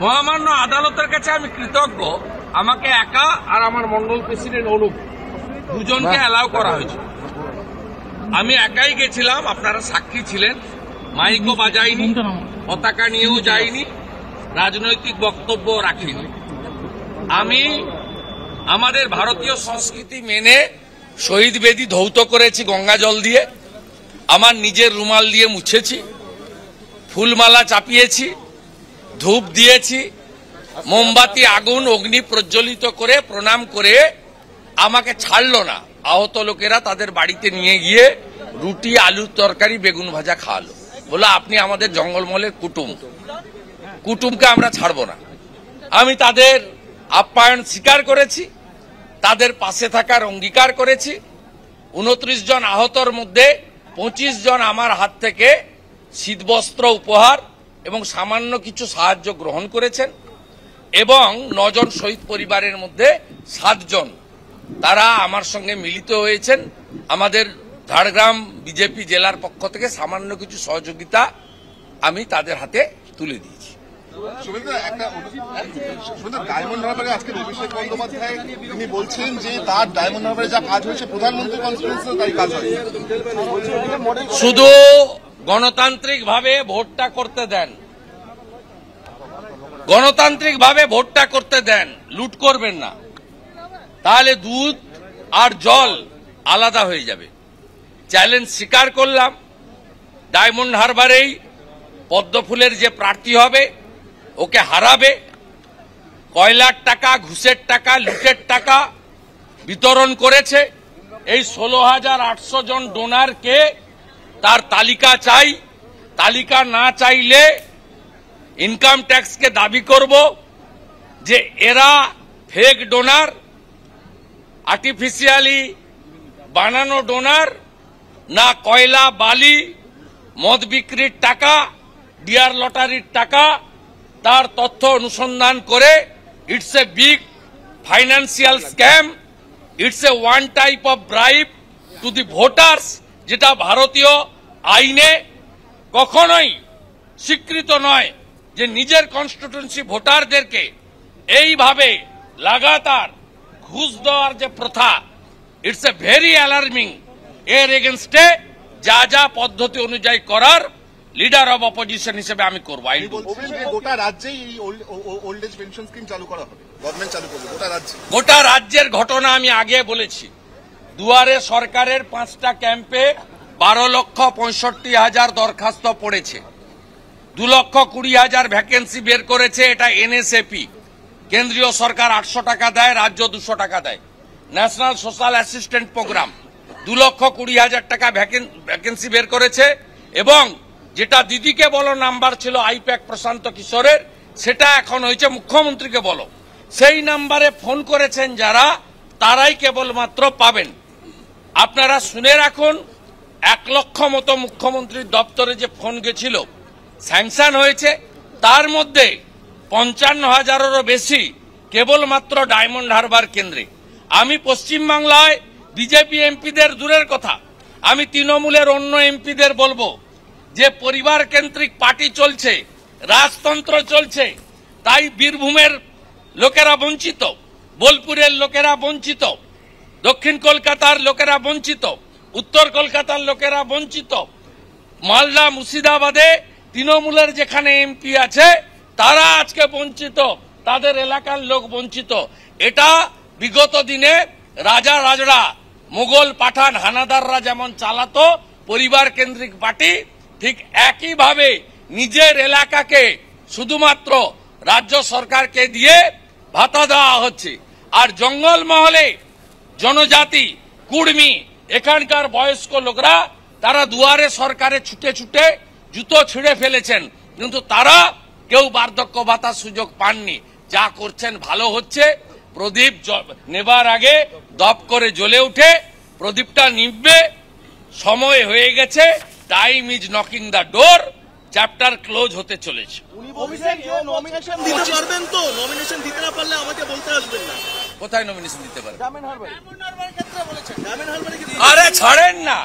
[SPEAKER 12] মহামান্য আদালতের কাছে আমি কৃতজ্ঞ, আমাকে একা আর আমার মন্ডল প্রেসিডেন্ট অনুপ দুজনকে অ্যালাউ করা হয়েছে। আমি একাই গেছিলাম, আপনারা সাক্ষী ছিলেন। মাইকও বাজাইনি, পতাকা নিয়েও যাইনি, রাজনৈতিক বক্তব্য রাখিনি। আমি আমাদের ভারতীয় সংস্কৃতি মেনে শহীদ বেদি ধৌত করেছি গঙ্গা জল দিয়ে, আমার নিজের রুমাল দিয়ে মুছেছি, ফুলমালা চাপিয়েছি, ধূপ দিয়েছি, মোমবাতি আগুন অগ্নি প্রজ্বলিত করে প্রণাম করে আমাকে ছাড়লো না। আহত লোকেরা তাদের বাড়িতে নিয়ে গিয়ে রুটি আলুর তরকারি বেগুন ভাজা খাওয়ালো, বলে আপনি আমাদের জঙ্গলমহলের কুটুমকে আমরা ছাড়বো না। আমি তাদের আপ্যায়ন স্বীকার করেছি, তাদের পাশে থাকার অঙ্গীকার করেছি। 29 জন আহতর মধ্যে 25 জন আমার হাত থেকে শীতবস্ত্র উপহার এবং সামান্য কিছু সাহায্য গ্রহণ করেছেন, এবং 9 জন শহীদ পরিবারের মধ্যে 7 জন তারা আমার সঙ্গে মিলিত হয়েছেন। আমাদের ঝাড়গ্রাম বিজেপি জেলার পক্ষ থেকে সামান্য কিছু সহযোগিতা আমি তাদের হাতে তুলে দিয়েছি।
[SPEAKER 9] ডায়মন্ড হারবারে আজকে অভিষেক বন্দ্যোপাধ্যায় তিনি বলছেন যে তার ডায়মন্ড হারবারে যা কাজ হয়েছে প্রধানমন্ত্রীর কনফারেন্সে তাই কাজ হয়।
[SPEAKER 12] শুধু গণতান্ত্রিকভাবে ভোটটা করতে দেন, গণতান্ত্রিকভাবে ভোটটা করতে দেন, লুট করবেন না, তাহলে দুধ আর জল আলাদা হয়ে যাবে। চ্যালেঞ্জ স্বীকার করলাম, ডায়মন্ড হারবারেই পদ্মফুলের যে প্রার্থী হবে ওকে হারাবে। কয়লার টাকা, ঘুষের টাকা, লুটের টাকা বিতরণ করেছে। এই 16,800 জন ডোনারকে তার তালিকা চাই। তালিকা না চাইলে ইনকাম ট্যাক্সকে দাবি করব যে এরা ফেক ডোনার, আর্টিফিশিয়ালি বানানো ডোনার, না কয়লা বালি মদ বিক্রির টাকা, ডিয়ার লটারির টাকা, তার তথ্য অনুসন্ধান করে it's a big financial scam, it's a one type of bribe to the voters, যেটা ভারতীয় আইনে কখনোই স্বীকৃত নয়, যে নিজের কনস্টিটিউয়েন্সি ভোটারদেরকে এইভাবে লাগাতার ঘুষ দেওয়ার যে প্রথা, ইটস এ ভেরি অ্যালার্মিং। এর এগেনস্টে যা যা পদ্ধতি অনুযায়ী করার লিডার অব অপোজিশন হিসেবে আমি করবো।
[SPEAKER 9] গোটা রাজ্যেই ওল্ড এজ পেনশন স্কিম চালু করা হবে, গভর্নমেন্ট চালু করবে গোটা রাজ্যে।
[SPEAKER 12] গোটা রাজ্যের ঘটনা আমি আগে বলেছি। দুয়ারে সরকারের 5টা ক্যাম্পে 12,65,000 দরখাস্ত পড়েছে, 2,20,000 ভ্যাকেন্সি বের করেছে। এটা এনএসএপি, কেন্দ্রীয় সরকার 800 টাকা দেয়, রাজ্য 200 টাকা দেয়। ন্যাশনাল সোশ্যাল অ্যাসিস্ট্যান্ট প্রোগ্রাম 2,20,000 টাকা ভ্যাকেন্সি বের করেছে, এবং যেটা দিদিকে বলো নাম্বার ছিল আইপ্যাক প্রশান্ত কিশোরের, সেটা এখন হয়েছে মুখ্যমন্ত্রীকে বলো। সেই নাম্বারে ফোন করেছেন যারা, তারাই কেবলমাত্র পাবেন। আপনারা শুনে রাখুন, 1 লক্ষ মতো মুখ্যমন্ত্রীর দপ্তরে যে ফোন গেছিল স্যাংশন হয়েছে, তার মধ্যে 55,000-এরও বেশি কেবলমাত্র ডায়মন্ড হারবার কেন্দ্রে। আমি পশ্চিমবাংলায় বিজেপি এমপিদের দূরের কথা, আমি তৃণমূলের অন্য এমপিদের বলবো যে পরিবার কেন্দ্রিক পার্টি চলছে, রাজতন্ত্র চলছে, তাই বীরভূমের লোকেরা বঞ্চিত, বোলপুরের লোকেরা বঞ্চিত, দক্ষিণ কলকাতার লোকেরা বঞ্চিত, উত্তর কলকাতার লোকেরা বঞ্চিত, মালদা মুর্শিদাবাদে তৃণমূলের যেখানে এমপি আছে তারা আজকে বঞ্চিত, তাদের এলাকার লোক বঞ্চিত। এটা বিগত দিনে রাজা রাজড়া, মোগল পাঠান হানাদাররা যেমন চালাতো পরিবার কেন্দ্রিক পার্টি, ঠিক একইভাবে নিজের এলাকাকে শুধুমাত্র রাজ্য সরকারকে দিয়ে ভাতা দেওয়া হচ্ছে। আর জঙ্গলমহলে জনজাতি, কুর্মী, এখানকার বয়স্ক লোকরা তারা দুয়ারে সরকারে ছুটে ছুটে জুতো ছিঁড়ে ফেলেছেন, কিন্তু তারা কেউ বার্ধক্য ভাতার সুযোগ পাননি। যা করছেন ভালো হচ্ছে। প্রদীপ নেবার আগে দপ করে জ্বলে উঠে প্রদীপটা নিভবে, সময় হয়ে গেছে, time is knocking the door, chapter close হতে চলেছে। কোথায় নমিনেশন দিতে পারে? আরে ছাড়েন না,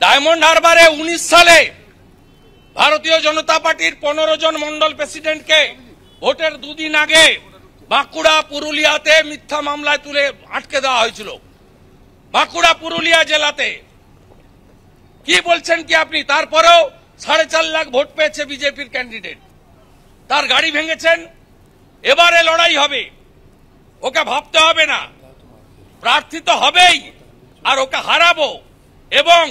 [SPEAKER 12] ডায়মন্ড হারবারে 19 সালে ভারতীয় জনতা পার্টির 15 জন মন্ডল প্রেসিডেন্টকে ভোটের 2 দিন আগে বাঁকুড়া পুরুলিয়াতে মিথ্যা মামলায় তুলে আটকে দেওয়া হয়েছিল, বাঁকুড়া পুরুলিয়া জেলাতে। কি বলছেন কি আপনি? তারপরেও 4.5 লাখ ভোট পেয়েছে বিজেপির ক্যান্ডিডেট, তার গাড়ি ভেঙেছেন। এবারে লড়াই হবে, ওকে ভাবতে হবে না, প্রার্থী তো হবেই, আর ওকে হারাবো। এবং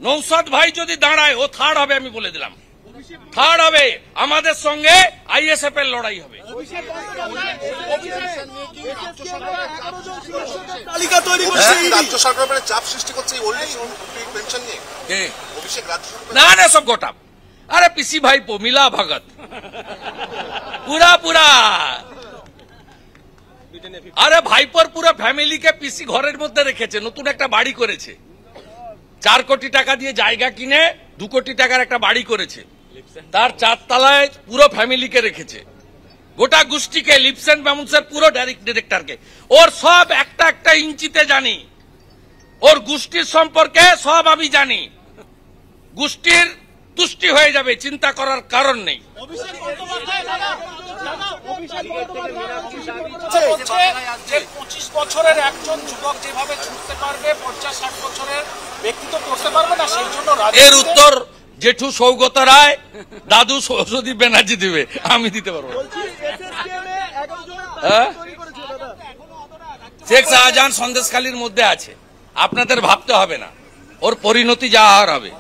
[SPEAKER 12] নৌসাদ ভাই যদি দাঁড়ায়, ও থার্ড হবে, আমি বলে দিলাম, থার্ড হবে। আমাদের সঙ্গে আইএসএফ এর লড়াই হবে। না না, সব গোটা। আরে পিসি ভাই মিলা ভগত পুরা। আরে ভাইপোর পুরো ফ্যামিলিকে পিসি ঘরের মধ্যে রেখেছে, নতুন একটা বাড়ি করেছে, 4 কোটি টাকা দিয়ে জায়গা কিনে 2 কোটি টাকার একটা বাড়ি করেছে, তার 4 তলায় পুরো ফ্যামিলিকে রেখেছে, গোটা গোষ্ঠীকে, লিপসেন ব্যামুন্সের পুরো ডিরেক্টরকে। ওর সব একটা ইঞ্চিতে জানি, ওর গোষ্ঠীর সম্পর্কে সব আমি জানি। গোষ্ঠীর তুষ্টি হয়ে যাবে, চিন্তা করার কারণ নেই।
[SPEAKER 8] 25 বছরের একজন যুবক যেভাবে ছুটতে পারবে 50-60 বছরের ব্যক্তি তো করতে পারবে না, সেই জন্য
[SPEAKER 12] এর উত্তর জেঠু সৌগত রায়, দাদু সরস্বতী ব্যানার্জি দিবে, আমি দিতে পারবো। শেখ শাহজাহান সন্দেশখালীর মধ্যে আছে, আপনাদের ভাবতে হবে না, ওর পরিণতি যা আর হবে।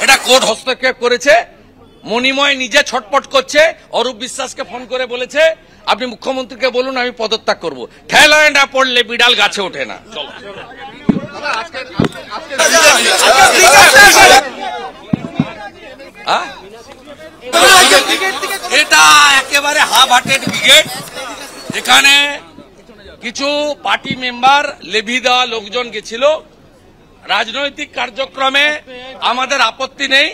[SPEAKER 12] এটা কোর্ট হস্তক্ষেপ করেছে, মণিময় নিজে ছটপট করছে, অরূপ বিশ্বাসকে ফোন করে বলেছে আপনি মুখ্যমন্ত্রীকে বলুন আমি পদত্যাগ করবো। ঠেলায় না পড়লে বিড়াল গাছে ওঠে না। চলো, এটা একেবারে হাফ হার্টেড ব্রিগেড। এখানে কিছু পার্টি মেম্বার, লেভি দেওয়া লোকজন গেছিল, রাজনৈতিক কার্যক্রমে আমাদের আপত্তি নেই,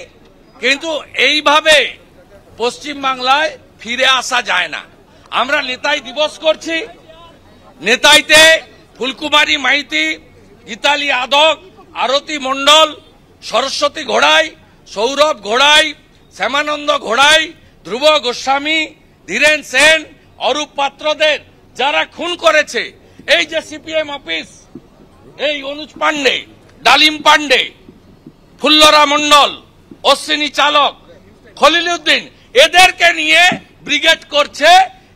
[SPEAKER 12] কিন্তু এইভাবে পশ্চিম বাংলায় ফিরে আসা যায় না। আমরা নেতাই দিবস করছি, নেতাইতে ফুলকুমারী মাইতি, গীতালি আদক, আরতি মণ্ডল, সরস্বতী ঘোড়াই, সৌরভ ঘোড়াই, শ্যামানন্দ ঘোড়াই, ধ্রুব গোস্বামী, ধীরেন সেন, অরূপ পাত্রদের যারা খুন করেছে, এই যে সিপিএম অফিস, এই অনুজ পান্ডে, ডালিম পান্ডে, ফুল্লরা মণ্ডল, অশ্বিনী চালক, খলিলউদ্দিন, এদেরকে নিয়ে ব্রিগেড করছে।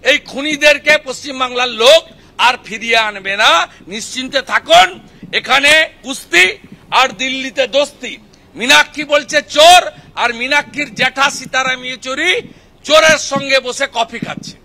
[SPEAKER 12] এই খুনিদেরকে পশ্চিমবাংলার লোক আর ফিরিয়ে আনবে না, নিশ্চিন্তে থাকুন। এখানে কুস্তি আর দিল্লিতে দোস্তি। মীনাক্ষী বলছে চোর, আর মীনাক্ষীর জ্যাঠা সীতারাম ইয়েচুরি চোরের সঙ্গে বসে কফি খাচ্ছে।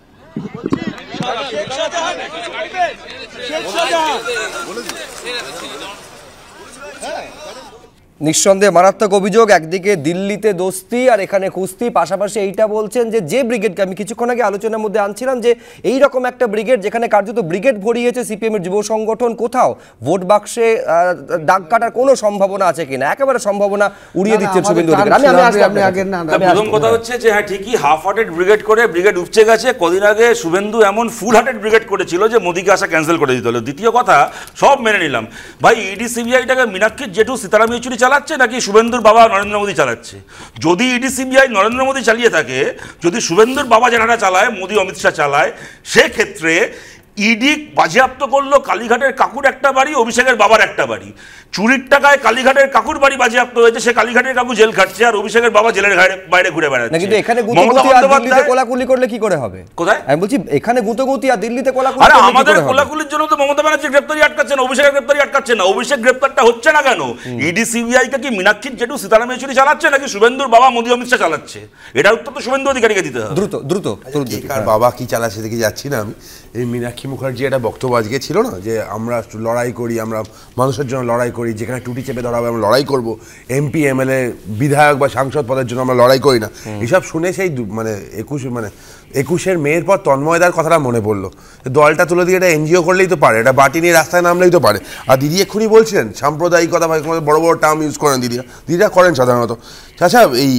[SPEAKER 1] নিঃসন্দেহে মারাত্মক অভিযোগ, একদিকে দিল্লিতে দোস্তি আর এখানে কুস্তি, পাশাপাশি এইটা বলছেন যে ব্রিগেডকে আমি কিছুক্ষণ আগে আলোচনার মধ্যে আনছিলাম, যে এই রকম একটা ব্রিগেড যেখানে কার্যত ব্রিগেড ভরিয়েছে সিপিএমের যুব সংগঠন, কোথাও ভোট বাক্সে দাগ কাটার কোনো সম্ভাবনা আছে কিনা, একেবারে সম্ভাবনা উড়িয়ে দিচ্ছেন শুভেন্দু অধিকারী।
[SPEAKER 4] প্রথম কথা হচ্ছে যে হ্যাঁ ঠিকই হাফ হার্টেড ব্রিগেড করে ব্রিগেড উপচে গেছে। কদিন আগে শুভেন্দু এমন ফুল হার্টেড ব্রিগেড করেছিল যে মোদিকে আসা ক্যান্সেল করে দিতে হলো। দ্বিতীয় কথা, সব মেনে নিলাম ভাই, ইডি সিবিআইটাকে মীনাক্ষীর জেঠু সীতারাম ইয়েচুরি চালাচ্ছে নাকি শুভেন্দুর বাবা নরেন্দ্র মোদী চালাচ্ছে? যদি ইডি সিবিআই নরেন্দ্র মোদী চালিয়ে থাকে, যদি শুভেন্দুর বাবা যারা চালায়, মোদী অমিত শাহ চালায়, সেক্ষেত্রে ইডি বাজেয়াপ্ত করলো কালীঘাটের কাকুর একটা বাড়ি, অভিষেকের বাবার একটা বাড়ি। চুরির টাকায় কালীঘাটের কাকুর বাড়ি বাজেয়াপ্ত হয়েছে, সে কালীঘাটের কাকু জেল খাটছে, আর অভিষেকের বাবা জেলের বাইরে ঘুরে বেড়াচ্ছে।
[SPEAKER 1] কিন্তু এখানে গুতগুতি আর দিল্লিতে কোলাকুলি করলে কি করে হবে?
[SPEAKER 4] কোথায় আমি
[SPEAKER 1] বলছি, এখানে গুতগুতি আর দিল্লিতে কোলাকুলি,
[SPEAKER 4] আরে আমাদের কোলাকুলির জন্য তো মমতা ব্যানার্জি গ্রেপ্তারি আটকাচ্ছে না, অভিষেকের গ্রেপ্তারি আটকাচ্ছে না। অভিষেক গ্রেপ্তারটা হচ্ছে না কেন? ইডি সিবিআই কে কি মীনাক্ষীর জেঠু সীতারাম ইয়েচুরি চালাচ্ছে নাকি শুভেন্দুর বাবা মোদী অমিত শাহ চালাচ্ছে? এটার উত্তর তো শুভেন্দু অধিকারীকে দিতে হবে।
[SPEAKER 1] দ্রুত
[SPEAKER 6] কার বাবা কি চালাচ্ছে দেখে যাচ্ছি না আমি। এই মীনাক্ষী মুখার্জি একটা বক্তব্য আজকে ছিল না, যে আমরা লড়াই করি, আমরা মানুষের জন্য লড়াই করি, যেখানে টুটি চেপে ধরা হবে আমরা লড়াই করব, এমপি এমএলএ বিধায়ক বা সাংসদ পদের জন্য আমরা লড়াই করি না। এসব শুনে সেই মানে 21-এর মেয়ের পর তন্ময়দার কথাটা মনে পড়লো। দলটা তুলে দিয়ে এটা এনজিও করলেই তো পারে, এটা বাটি নিয়ে রাস্তায় নামলেই তো পারে। আর দিদি এক্ষুনি বলছিলেন সাম্প্রদায়িকতা, বড় বড় টার্ম ইউজ করেন দিদিরা করেন সাধারণত। আচ্ছা, এই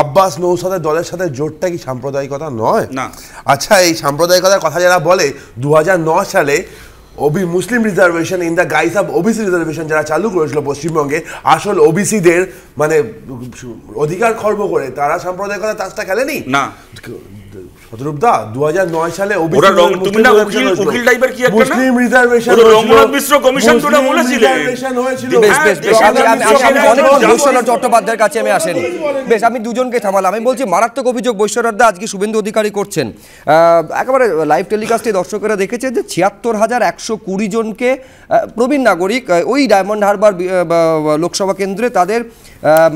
[SPEAKER 6] আব্বাস নৌসাদের দলের সাথে জোটটা কি সাম্প্রদায়িকতা নয়?
[SPEAKER 4] না।
[SPEAKER 6] আচ্ছা, এই সাম্প্রদায়িকতার কথা যারা বলে, 2009 সালে Muslim reservation in the guise of OBC reservation যারা চালু করেছিল পশ্চিমবঙ্গে, আসল ওবিসিদের মানে অধিকার খর্ব করে তারা সাম্প্রদায়িকতা তাসটা খেলেনি
[SPEAKER 4] না।
[SPEAKER 6] শতরূপদা 2009 সালে
[SPEAKER 4] মুসলিম রিজার্ভেশন রঙ্গনাথ মিশ্র কমিশন তোটা বলেছিলেন
[SPEAKER 6] হয়েছিল।
[SPEAKER 1] বৈশ্বনাথ চট্টোপাধ্যায়ের কাছে আমি আসেনি। বেশ, আমি দুজনকে থামালাম। আমি বলছি মারাত্মক অভিযোগ বৈশ্বনাথদা আজকে শুভেন্দু অধিকারী করছেন। একেবারে লাইভ টেলিকাস্টে দর্শকেরা দেখেছেন যে ৭৬,১২০ জনকে প্রবীণ নাগরিক ওই ডায়মন্ড হারবার লোকসভা কেন্দ্রে তাদের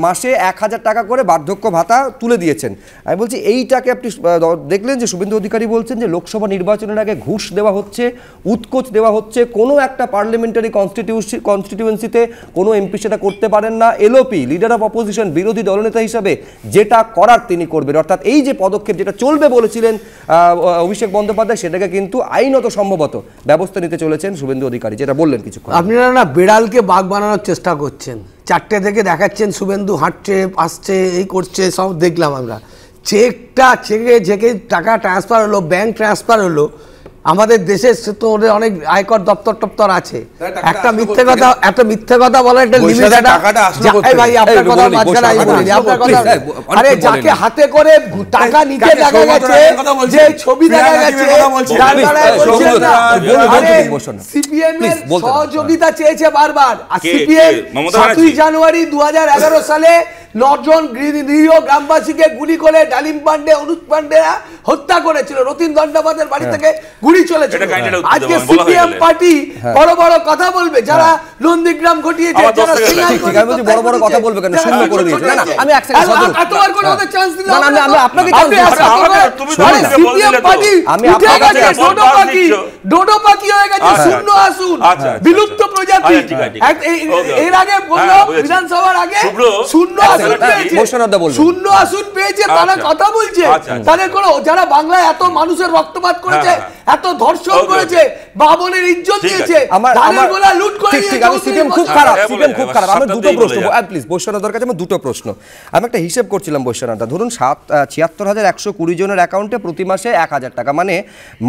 [SPEAKER 1] মাসে ১,০০০ টাকা করে বার্ধক্য ভাতা তুলে দিয়েছেন। আমি বলছি এইটাকে আপনি দেখলেন যে শুভেন্দু অধিকারী বলছেন যে লোকসভা নির্বাচনের আগে ঘুষ দেওয়া হচ্ছে, উৎকোচ দেওয়া হচ্ছে, কোনো একটা পার্লামেন্টারি কনস্টিটিউয়েন্সিতে কোনো এমপি সেটা করতে পারেন না। এলওপি লিডার অফ অপোজিশন বিরোধী দলনেতা হিসাবে যেটা করার তিনি করবেন, অর্থাৎ এই যে পদক্ষেপ যেটা চলবে বলেছিলেন অভিষেক বন্দ্যোপাধ্যায়, সেটাকে কিন্তু আইনত সম্ভবত ব্যবস্থা নিতে চলেছেন শুভেন্দু অধিকারী, যেটা বললেন কিছুক্ষণ।
[SPEAKER 3] আপনারা না বেড়ালকে বাঘ বানানোর চেষ্টা করছেন। 4টে থেকে দেখাচ্ছেন শুভেন্দু হাঁটছে, আসছে, এই করছে, সব দেখলাম আমরা। চেকে টাকা ট্রান্সফার হলো, ব্যাংক ট্রান্সফার হলো। আমাদের দেশে তো ওদের অনেক আয়কর দপ্তর আছে। একটা মিথ্যে কথা বলার একটা লিমিট আছে। ভাই আপনার কথা মাঝখানে আমি বলিনি, আপনার কথা। আরে যাকে হাতে করে টাকা নিতে দেখা গেছে, যে ছবি দেখা গেছে, সিপিএম এর সহযোগিতা চেয়েছে বারবার। আর সিপিএম 7ই জানুয়ারি 2011 সালে 9 জন নিরীহ গ্রামবাসীকে গুলি করে ডালিম পান্ডে, অনুজ পান্ডেরা হত্যা করেছিল। রতিন দণ্ডপাতের বাড়ি থেকে গুলি চলেছিল। আজকে সিপিএম পার্টি বড় বড় কথা বলবে, যারা নন্দীগ্রাম ঘটিয়েছে, যারা
[SPEAKER 1] বড় বড় কথা বলবে কেন? শূন্য করে দিয়েছে। না না, আমি এক সেকেন্ড
[SPEAKER 3] এতবার করে ওদের চান্স দিলাম।
[SPEAKER 1] না আমি আপনাকে চান্স দিচ্ছি।
[SPEAKER 3] সিপিএম পার্টি আমি আপনাকে ডোডো পাখি হয়ে গেছে, শূন্য আসুন, বিলুপ্ত প্রজাতি। এর আগে বললো বিধানসভার আগে শূন্য শূন্য আসন পেয়েছে, তারা কথা বলছে। তাদের কোনো, যারা বাংলায় এত মানুষের রক্তপাত করেছে, এত ধর্ষণ করেছে, বাবনের ইজ্জত দিয়েছে, ধানের গোলা লুট করে দিয়েছে।
[SPEAKER 1] সিপিএম খুব খারাপ। আমার দুটো প্রশ্ন, প্লিজ বৈশ্বনাথের কাছে আমার দুটো প্রশ্ন। আমি একটা হিসেব করছিলাম বৈশ্বনাথদা, ধরুন ৭৬,১২০ জনের অ্যাকাউন্টে প্রতি মাসে ১,০০০ টাকা, মানে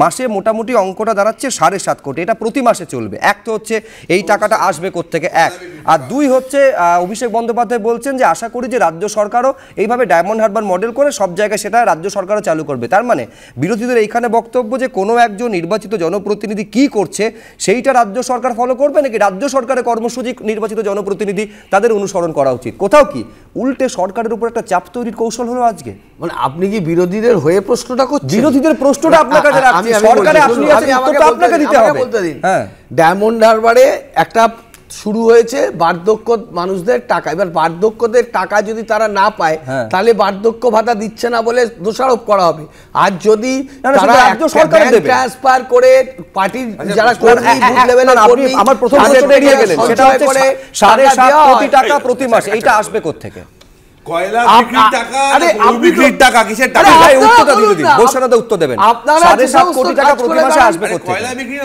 [SPEAKER 1] মাসে মোটামুটি অঙ্কটা দাঁড়াচ্ছে ৭.৫ কোটি। এটা প্রতি মাসে চলবে। এক তো হচ্ছে এই টাকাটা আসবে কোত্থেকে, এক। আর দুই হচ্ছে অভিষেক বন্দ্যোপাধ্যায় বলছেন যে আশা করি যে রাজ্য সরকারও এইভাবে ডায়মন্ড হারবার মডেল করে সব জায়গায় সেটা রাজ্য সরকারও চালু করবে। তার মানে বিরোধীদের এইখানে বক্তব্য যে কোনো একজন নির্বাচিত জনপ্রতিনিধি কি করছে সেইটা রাজ্য সরকার ফলো করবে, নাকি রাজ্য সরকারের কর্মসূচি নির্বাচিত জনপ্রতিনিধি তাদের অনুসরণ করা উচিত? কোথাও কি উল্টে সরকারের উপর একটা চাপ তৈরির কৌশল হলো আজকে?
[SPEAKER 3] মানে আপনি কি বিরোধীদের হয়ে প্রশ্নটা করছেন?
[SPEAKER 1] বিরোধীদের প্রশ্নটা আপনার কাছে রাখছি, সরকারে আপনি আছেন, উত্তরটা আপনাকে দিতে হবে।
[SPEAKER 3] হ্যাঁ, ডায়মন্ড হারবারে একটা শুরু হয়েছে বার্ধক্য মানুষদের টাকা। এবার বার্ধক্যদের টাকা যদি তারা না পায়, তাহলে বার্ধক্য ভাতা দিচ্ছে না বলে দোষারোপ করা হবে। আর যদি তারা ট্রান্সফার করে পার্টির যারা কর্মী, বুথ লেভেলের কর্মী,
[SPEAKER 1] আমার প্রথম প্রশ্নটা এড়িয়ে গেলেন, সেটা হচ্ছে ৭.৫ কোটি টাকা প্রতি মাসে, এইটা আসবে কোত্থেকে?
[SPEAKER 6] কয়লা বিক্রির টাকা, বিক্রির টাকা, কিসের টাকা?
[SPEAKER 1] উত্তরটা দিতে দিন, বৈশ্বনাথদা উত্তর দেবেন। ৭.৫ কোটি টাকা প্রতি মাসে আসবে কোত্থেকে?
[SPEAKER 6] কয়লা বিক্রি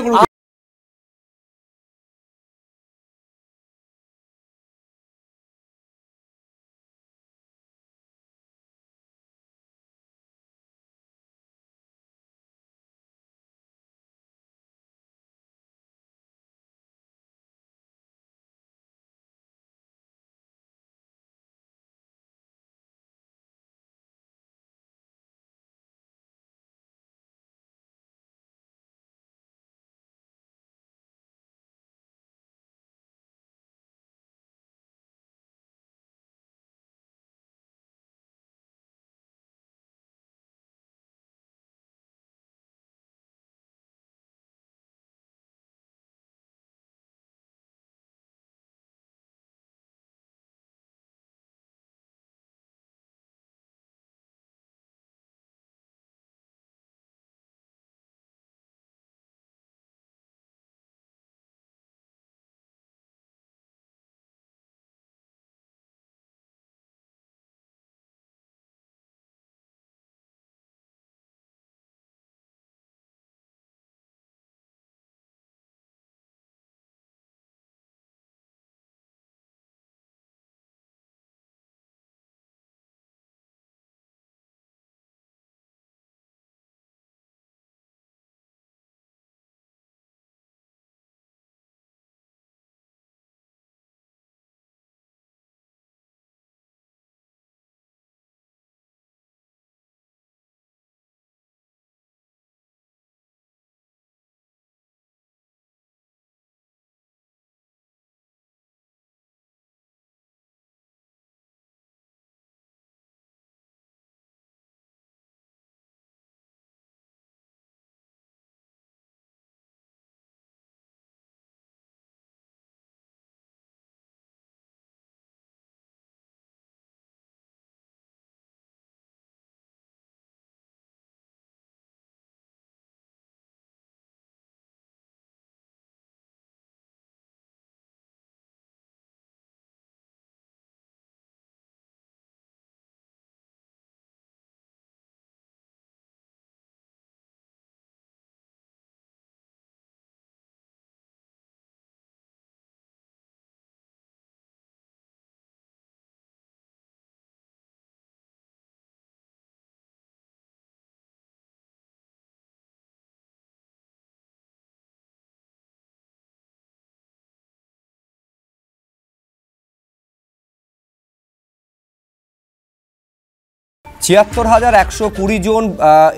[SPEAKER 1] ৭৬,১২০ জন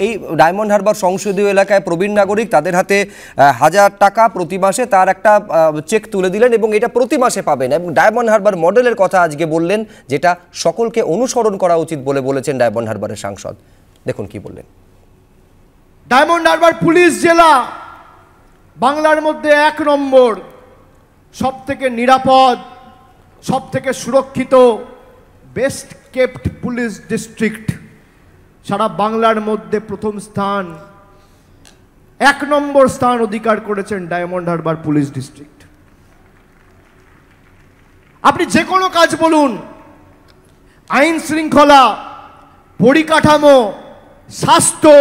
[SPEAKER 1] এই ডায়মন্ড হারবার সংসদীয় এলাকায় প্রবীণ নাগরিক, তাদের হাতে ১,০০০ টাকা প্রতি মাসে তার একটা চেক তুলে দিলেন এবং এটা প্রতি মাসে পাবেন। এবং ডায়মন্ড হারবার মডেলের কথা আজকে বললেন, যেটা সকলকে অনুসরণ করা উচিত বলে বলেছেন ডায়মন্ড হারবারের সাংসদ। দেখুন কি বললেন।
[SPEAKER 5] ডায়মন্ড হারবার পুলিশ জেলা বাংলার মধ্যে ১ নম্বর সব থেকে নিরাপদ, সব থেকে সুরক্ষিত, বেস্ট কেপ্ট পুলিশ ডিস্ট্রিক্ট, সারা বাংলার মধ্যে প্রথম স্থান, ১ নম্বর স্থান অধিকার করেছেন ডায়মন্ড হারবার পুলিশ ডিস্ট্রিক্ট। আপনি যে কোনো কাজ বলুন, আইন শৃঙ্খলা, পরিকাঠামো, স্বাস্থ্য,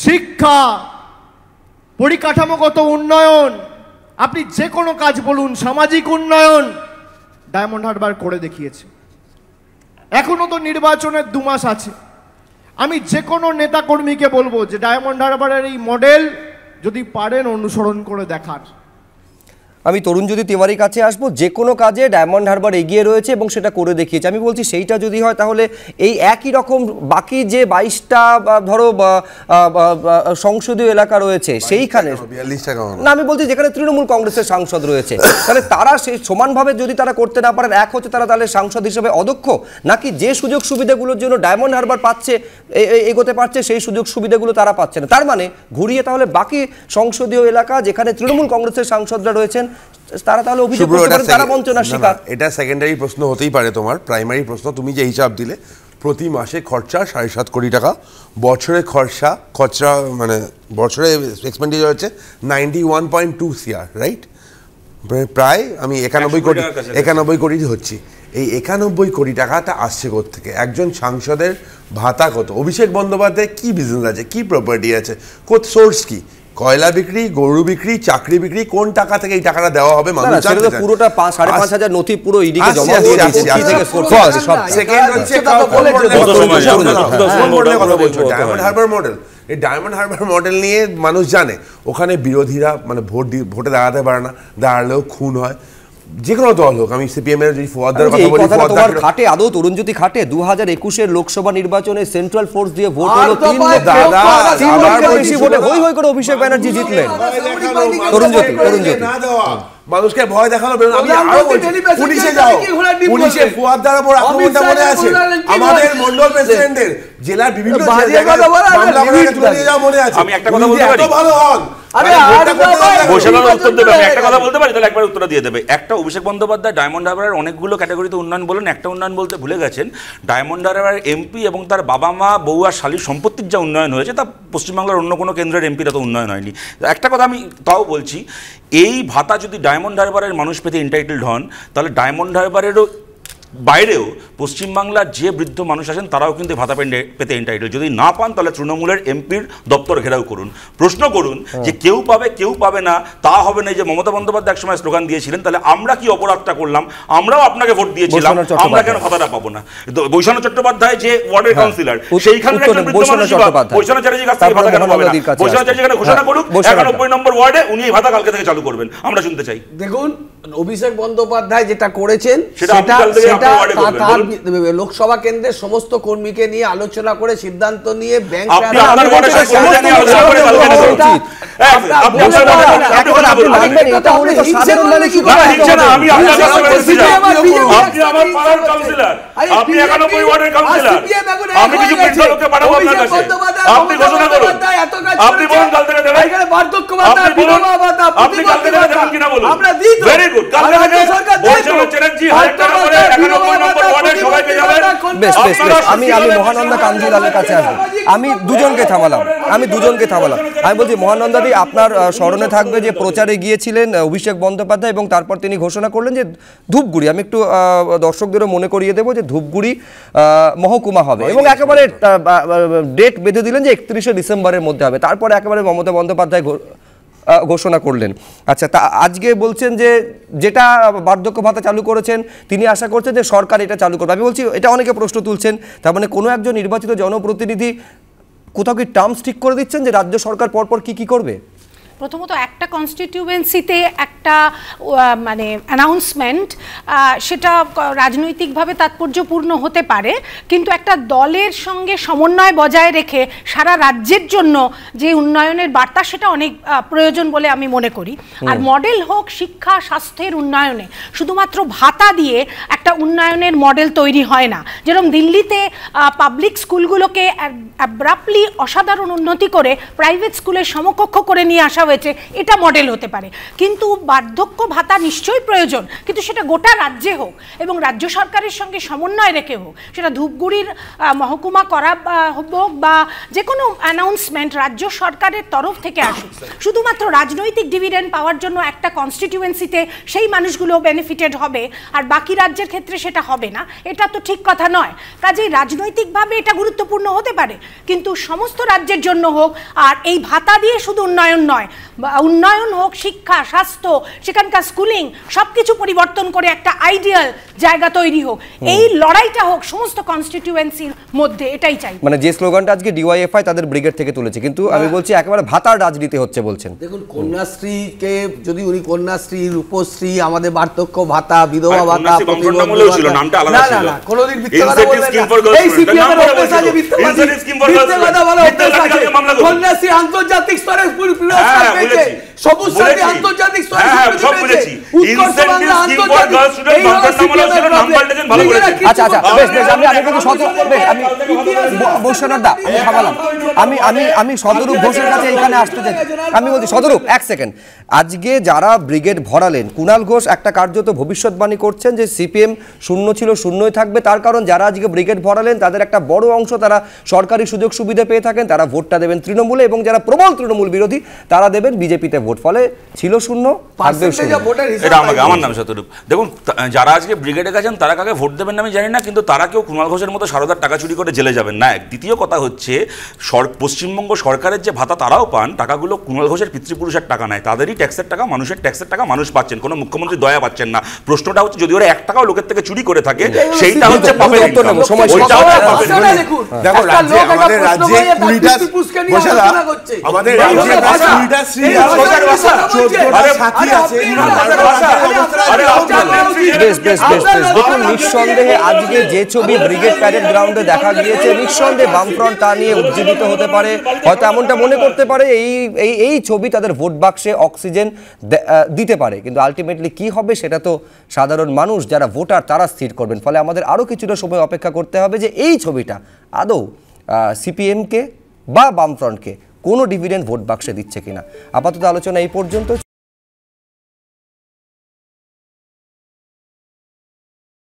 [SPEAKER 5] শিক্ষা, পরিকাঠামোগত উন্নয়ন, আপনি যে কোনো কাজ বলুন, সামাজিক উন্নয়ন ডায়মন্ড হারবার করে দেখিয়েছে। এখনো তো নির্বাচনের ২ মাস আছে। আমি যে কোনো নেতাকর্মীকে বলবো যে ডায়মন্ড হারবারের এই মডেল যদি পারেন অনুসরণ করে দেখান।
[SPEAKER 1] আমি তরুণজ্যোতি তিওয়ারির কাছে আসবো। যে কোনো কাজে ডায়মন্ড হারবার এগিয়ে রয়েছে এবং সেটা করে দেখিয়েছে। আমি বলছি সেইটা যদি হয় তাহলে এই একই রকম বাকি যে ২২টা ধরো সংসদীয় এলাকা রয়েছে সেইখানে না, আমি বলছি যেখানে তৃণমূল কংগ্রেসের সাংসদ রয়েছে, তাহলে তারা সেই সমানভাবে যদি তারা করতে না পারেন, এক হচ্ছে তারা তাহলে সাংসদ হিসেবে অদক্ষ, নাকি যে সুযোগ সুবিধাগুলোর জন্য ডায়মন্ড হারবার পাচ্ছে, এগোতে পারছে, সেই সুযোগ সুবিধাগুলো তারা পাচ্ছে না। তার মানে ঘুরিয়ে তাহলে বাকি সংসদীয় এলাকা যেখানে তৃণমূল কংগ্রেসের সাংসদরা রয়েছেন তারা তাহলে অভিযোগ করতে পারেন তারা বঞ্চনার শিকার।
[SPEAKER 6] এটা সেকেন্ডারি প্রশ্ন হতেই পারে, তোমার প্রাইমারি প্রশ্ন তুমি যে হিসাব দিলে প্রতি মাসে খরচা ৭.৫ কোটি টাকা, বছরে খরচা মানে বছরে এক্সপেন্ডিচার হচ্ছে 91.2 CR, রাইট? প্রায় আমি 91 কোটি হচ্ছি। এই 91 কোটি টাকাটা আসছে কোত্থেকে? একজন সাংসদের ভাতা কত? অভিষেক বন্দ্যোপাধ্যায় কি বিজনেস আছে, কি প্রপার্টি আছে, সোর্স কি? কয়লা বিক্রি, গরু বিক্রি, চাকরি বিক্রি, কোন টাকা থেকে এই টাকাটা দেওয়া হবে?
[SPEAKER 1] পুরোটা ৫,৫০০ নথি পুরো ইডিকে জমা
[SPEAKER 6] ডায়মন্ড হারবার মডেল। এই ডায়মন্ড হারবার মডেল নিয়ে মানুষ জানে ওখানে বিরোধীরা মানে ভোটে দাঁড়াতে পারে না, দাঁড়ালেও খুন হয়। যে কোনো দল হোক, আমি সিপিএম এর যদি ফোয়াদ্দার কথা বলি,
[SPEAKER 1] তোমার খাটে আদৌ তরুণজ্যোতি খাটে? 2021-এর লোকসভা নির্বাচনে সেন্ট্রাল ফোর্স দিয়ে ভোট হলো 3 লক্ষের বেশি ভোটে হই হই করে অভিষেক ব্যানার্জি জিতলেন। তরুণজ্যোতি না দেওয়া
[SPEAKER 6] মানুষকে ভয় দেখানো, আমি আরো পুলিশে যাও, পুলিশের ফোয়াদ্দার উপর আক্রমণটা মনে আছে আমাদের মন্ডল প্রেসিডেন্টের, জেলার বিভিন্ন জায়গায় মামলা করে যাওয়া মনে আছে।
[SPEAKER 4] আমি একটা কথা বলতে পারি?
[SPEAKER 6] ভালো হন
[SPEAKER 4] একটা অভিষেক বন্দ্যোপাধ্যায় ডায়মন্ড হারবারের অনেকগুলো ক্যাটাগরিতে উন্নয়ন বলেন, একটা উন্নয়ন বলতে ভুলে গেছেন। ডায়মন্ড হারবার এমপি এবং তার বাবা মা, বউ আর শালীর সম্পত্তির যা উন্নয়ন হয়েছে তা পশ্চিমবাংলার অন্য কোনো কেন্দ্রের এমপির এত উন্নয়ন হয়নি। একটা কথা আমি তাও বলছি, এই ভাতা যদি ডায়মন্ড হারবারের মানুষ পেতে এন্টাইটেলড হন, তাহলে ডায়মন্ড হারবারেরও বাইরেও পশ্চিমবাংলার যে বৃদ্ধ মানুষ আছেন তারাও কিন্তু ভাতা পেতে এন্টাইটেল। যদি না পান তাহলে তৃণমূলের এমপির দপ্তর ঘেরাও করুন, প্রশ্ন করুন যে কেউ পাবে কেউ পাবে না। তা হবে না যে মমতা বন্দ্যোপাধ্যায় একসময় স্লোগান দিয়েছিলেন, তাহলে আমরা কি অপরাধটা করলাম? আমরাও আপনাকে ভোট দিয়েছিলাম, আমরা কেন ভাতাটা পাবো না? বৈশান চট্টোপাধ্যায় যে ওয়ার্ডের কাউন্সিলর, সেইখানকার বৈশান চ্যাটার্জির কাছ থেকে ভাতা কেন পাবে না? বৈশান চ্যাটার্জি এখানে ঘোষণা করুক 91 নম্বর ওয়ার্ডে উনি এই ভাতা কালকে থেকে চালু করবেন, আমরা শুনতে চাই।
[SPEAKER 3] দেখুন, অভিষেক বন্দ্যোপাধ্যায় যেটা করেছেন সেটা লোকসভা কেন্দ্রের সমস্ত কর্মীকে নিয়ে আলোচনা করে সিদ্ধান্ত নিয়ে ব্যাংক
[SPEAKER 1] আমি মহানন্দা কাঞ্জিলালের কাছে আসবো। আমি দুজনকে থামালাম। আমি বলছি মহানন্দাদি, আপনার স্মরণে থাকবে যে প্রচারে গিয়েছিলেন অভিষেক বন্দ্যোপাধ্যায় এবং তারপর তিনি ঘোষণা করলেন যে ধূপগুড়ি, আমি একটু দর্শকদেরও মনে করিয়ে দেবো যে ধূপগুড়ি মহকুমা হবে এবং একেবারে ডেট বেঁধে দিলেন যে 31শে ডিসেম্বরের মধ্যে হবে। তারপরে একেবারে মমতা বন্দ্যোপাধ্যায় ঘোষণা করলেন। আচ্ছা, তা আজকে বলছেন যে যেটা বার্ধক্য ভাতা চালু করেছেন তিনি আশা করছেন যে সরকার এটা চালু করবে। আমি বলছি এটা অনেকে প্রশ্ন তুলছেন, তার মানে কোনো একজন নির্বাচিত জনপ্রতিনিধি কোথাও কি টার্মস ঠিক করে দিচ্ছেন যে রাজ্য সরকার পরপর কি করবে?
[SPEAKER 11] প্রথমত একটা কনস্টিটিউয়েন্সিতে একটা মানে অ্যানাউন্সমেন্ট সেটা রাজনৈতিকভাবে তাৎপর্যপূর্ণ হতে পারে, কিন্তু একটা দলের সঙ্গে সমন্বয় বজায় রেখে সারা রাজ্যের জন্য যে উন্নয়নের বার্তা সেটা অনেক প্রয়োজন বলে আমি মনে করি। আর মডেল হোক শিক্ষা স্বাস্থ্যের উন্নয়নে, শুধুমাত্র ভাতা দিয়ে একটা উন্নয়নের মডেল তৈরি হয় না। যেরকম দিল্লিতে পাবলিক স্কুলগুলোকে অ্যাব্রাপ্টলি অসাধারণ উন্নতি করে প্রাইভেট স্কুলের সমকক্ষ করে নিয়ে আসা হয়েছে, এটা মডেল হতে পারে। কিন্তু বার্ধক্য ভাতা নিশ্চয়ই প্রয়োজন, কিন্তু সেটা গোটা রাজ্যে হোক এবং রাজ্য সরকারের সঙ্গে সমন্বয় রেখে হোক। সেটা ধূপগুড়ির মহকুমা করা হোক বা যে কোনো অ্যানাউন্সমেন্ট রাজ্য সরকারের তরফ থেকে আসুক। শুধুমাত্র রাজনৈতিক ডিভিডেন্ড পাওয়ার জন্য একটা কনস্টিটিউয়েন্সিতে সেই মানুষগুলো বেনিফিটেড হবে আর বাকি রাজ্যের ক্ষেত্রে সেটা হবে না, এটা তো ঠিক কথা নয়। কাজেই রাজনৈতিকভাবে এটা গুরুত্বপূর্ণ হতে পারে, কিন্তু সমস্ত রাজ্যের জন্য হোক। আর এই ভাতা দিয়ে শুধু উন্নয়ন নয়, উন্নয়ন হোক শিক্ষা স্বাস্থ্য, সেখানকার স্কুলিং সব কিছু পরিবর্তন করে একটা আইডিয়াল জায়গা তৈরি হোক। এই লড়াইটা হোক সমস্ত কনস্টিটিউয়েন্সির মধ্যে, এটাই চাই।
[SPEAKER 1] মানে যে স্লোগানটা আজকে ডিওয়াইএফআই তাদের ব্রিগেড থেকে তুলেছে, কিন্তু আমি বলছি একেবারে ভাতার রাজনীতি হচ্ছে বলছেন।
[SPEAKER 3] দেখুন, কন্যাশ্রীকে যদি উনি কন্যাশ্রী, রূপশ্রী, আমাদের বার্ধক্য ভাতা, বিধবা ভাতা, কোনোদিন মিথ্যা কথা বলবেন না। এই সিপিএম এর অভ্যাস আছে মিথ্যা কথা বলা অভ্যাস আছে। কন্যাশ্রী আন্তর্জাতিক স্তরে পুরস্কার পেয়েছে, সবুজ সাথী আন্তর্জাতিক স্তরে পুরস্কার পেয়েছে, উৎকর্ষ বাংলা আন্তর্জাতিক। এই হলো সিপিএম এর প্রবলেম।
[SPEAKER 1] আচ্ছা আচ্ছা, বেশ বেশ, আমি কিন্তু আমি বৈশ্বনাথদা আমি থামালাম। আমি শতরূপ ঘোষের কাছে এখানে আসতে চাই। আমি বলছি শতরূপ, এক সেকেন্ড। আজকে যারা ব্রিগেড ভরালেন, কুণাল ঘোষ একটা কার্যত ভবিষ্যৎবাণী করছেন যে সিপিএম শূন্য ছিল শূন্যই থাকবে, তার কারণ যারা আজকে ব্রিগেড ভরালেন তাদের একটা বড় অংশ তারা সরকারি সুযোগ সুবিধা পেয়ে থাকেন, তারা ভোটটা দেবেন তৃণমূলে, এবং যারা প্রবল তৃণমূল বিরোধী তারা দেবেন বিজেপিতে ভোট। ফলে ছিল শূন্য, থাকবে শূন্য।
[SPEAKER 4] এটা আমার নাম শতরূপ। দেখুন, যারা আজকে ব্রিগেডে গেছেন তারা কাকে ভোট দেবেন আমি জানি না, কিন্তু তারা কেউ কুণাল ঘোষের মতো সারদার টাকা চুরি করে জেলে যাবেন না। দ্বিতীয় কথা হচ্ছে, পশ্চিমবঙ্গ সরকারের যে ভাতা তারাও পান, টাকাগুলো কুণাল ঘোষের পিতৃপুরুষের টাকা নয়, তাদেরই ট্যাক্সের টাকা, মানুষের ট্যাক্সের টাকা মানুষ পাচ্ছেন, কোনো মুখ্যমন্ত্রী দয়া পাচ্ছেন না। প্রশ্নটা হচ্ছে, যদি ওরা 1 টাকাও লোকের থেকে চুরি করে থাকে সেইটা হচ্ছে পাপের ইনকাম।
[SPEAKER 6] দেখো, আমাদের রাজ্যে 20টা আমাদের রাজ্যে 20টা শ্রী
[SPEAKER 1] দেখুন, নিঃসন্দেহে আজকে যে ছবি ব্রিগেড প্যারেড গ্রাউন্ডে দেখা গিয়েছে, নিঃসন্দেহে বামফ্রন্ট তা নিয়ে উজ্জীবিত হতে পারে, হয়তো এমনটা মনে করতে পারে এই ছবি তাদের ভোট বাক্সে অক্সিজেন দিতে পারে, কিন্তু আলটিমেটলি কি হবে সেটা তো সাধারণ মানুষ যারা ভোটার তারা স্থির করবেন। ফলে আমাদের আরও কিছুটা সময় অপেক্ষা করতে হবে যে এই ছবিটা আদৌ সিপিএমকে বা বামফ্রন্টকে কোনো ডিভিডেন্ড ভোট বাক্সে দিচ্ছে কিনা। আপাতত আলোচনা এই পর্যন্ত।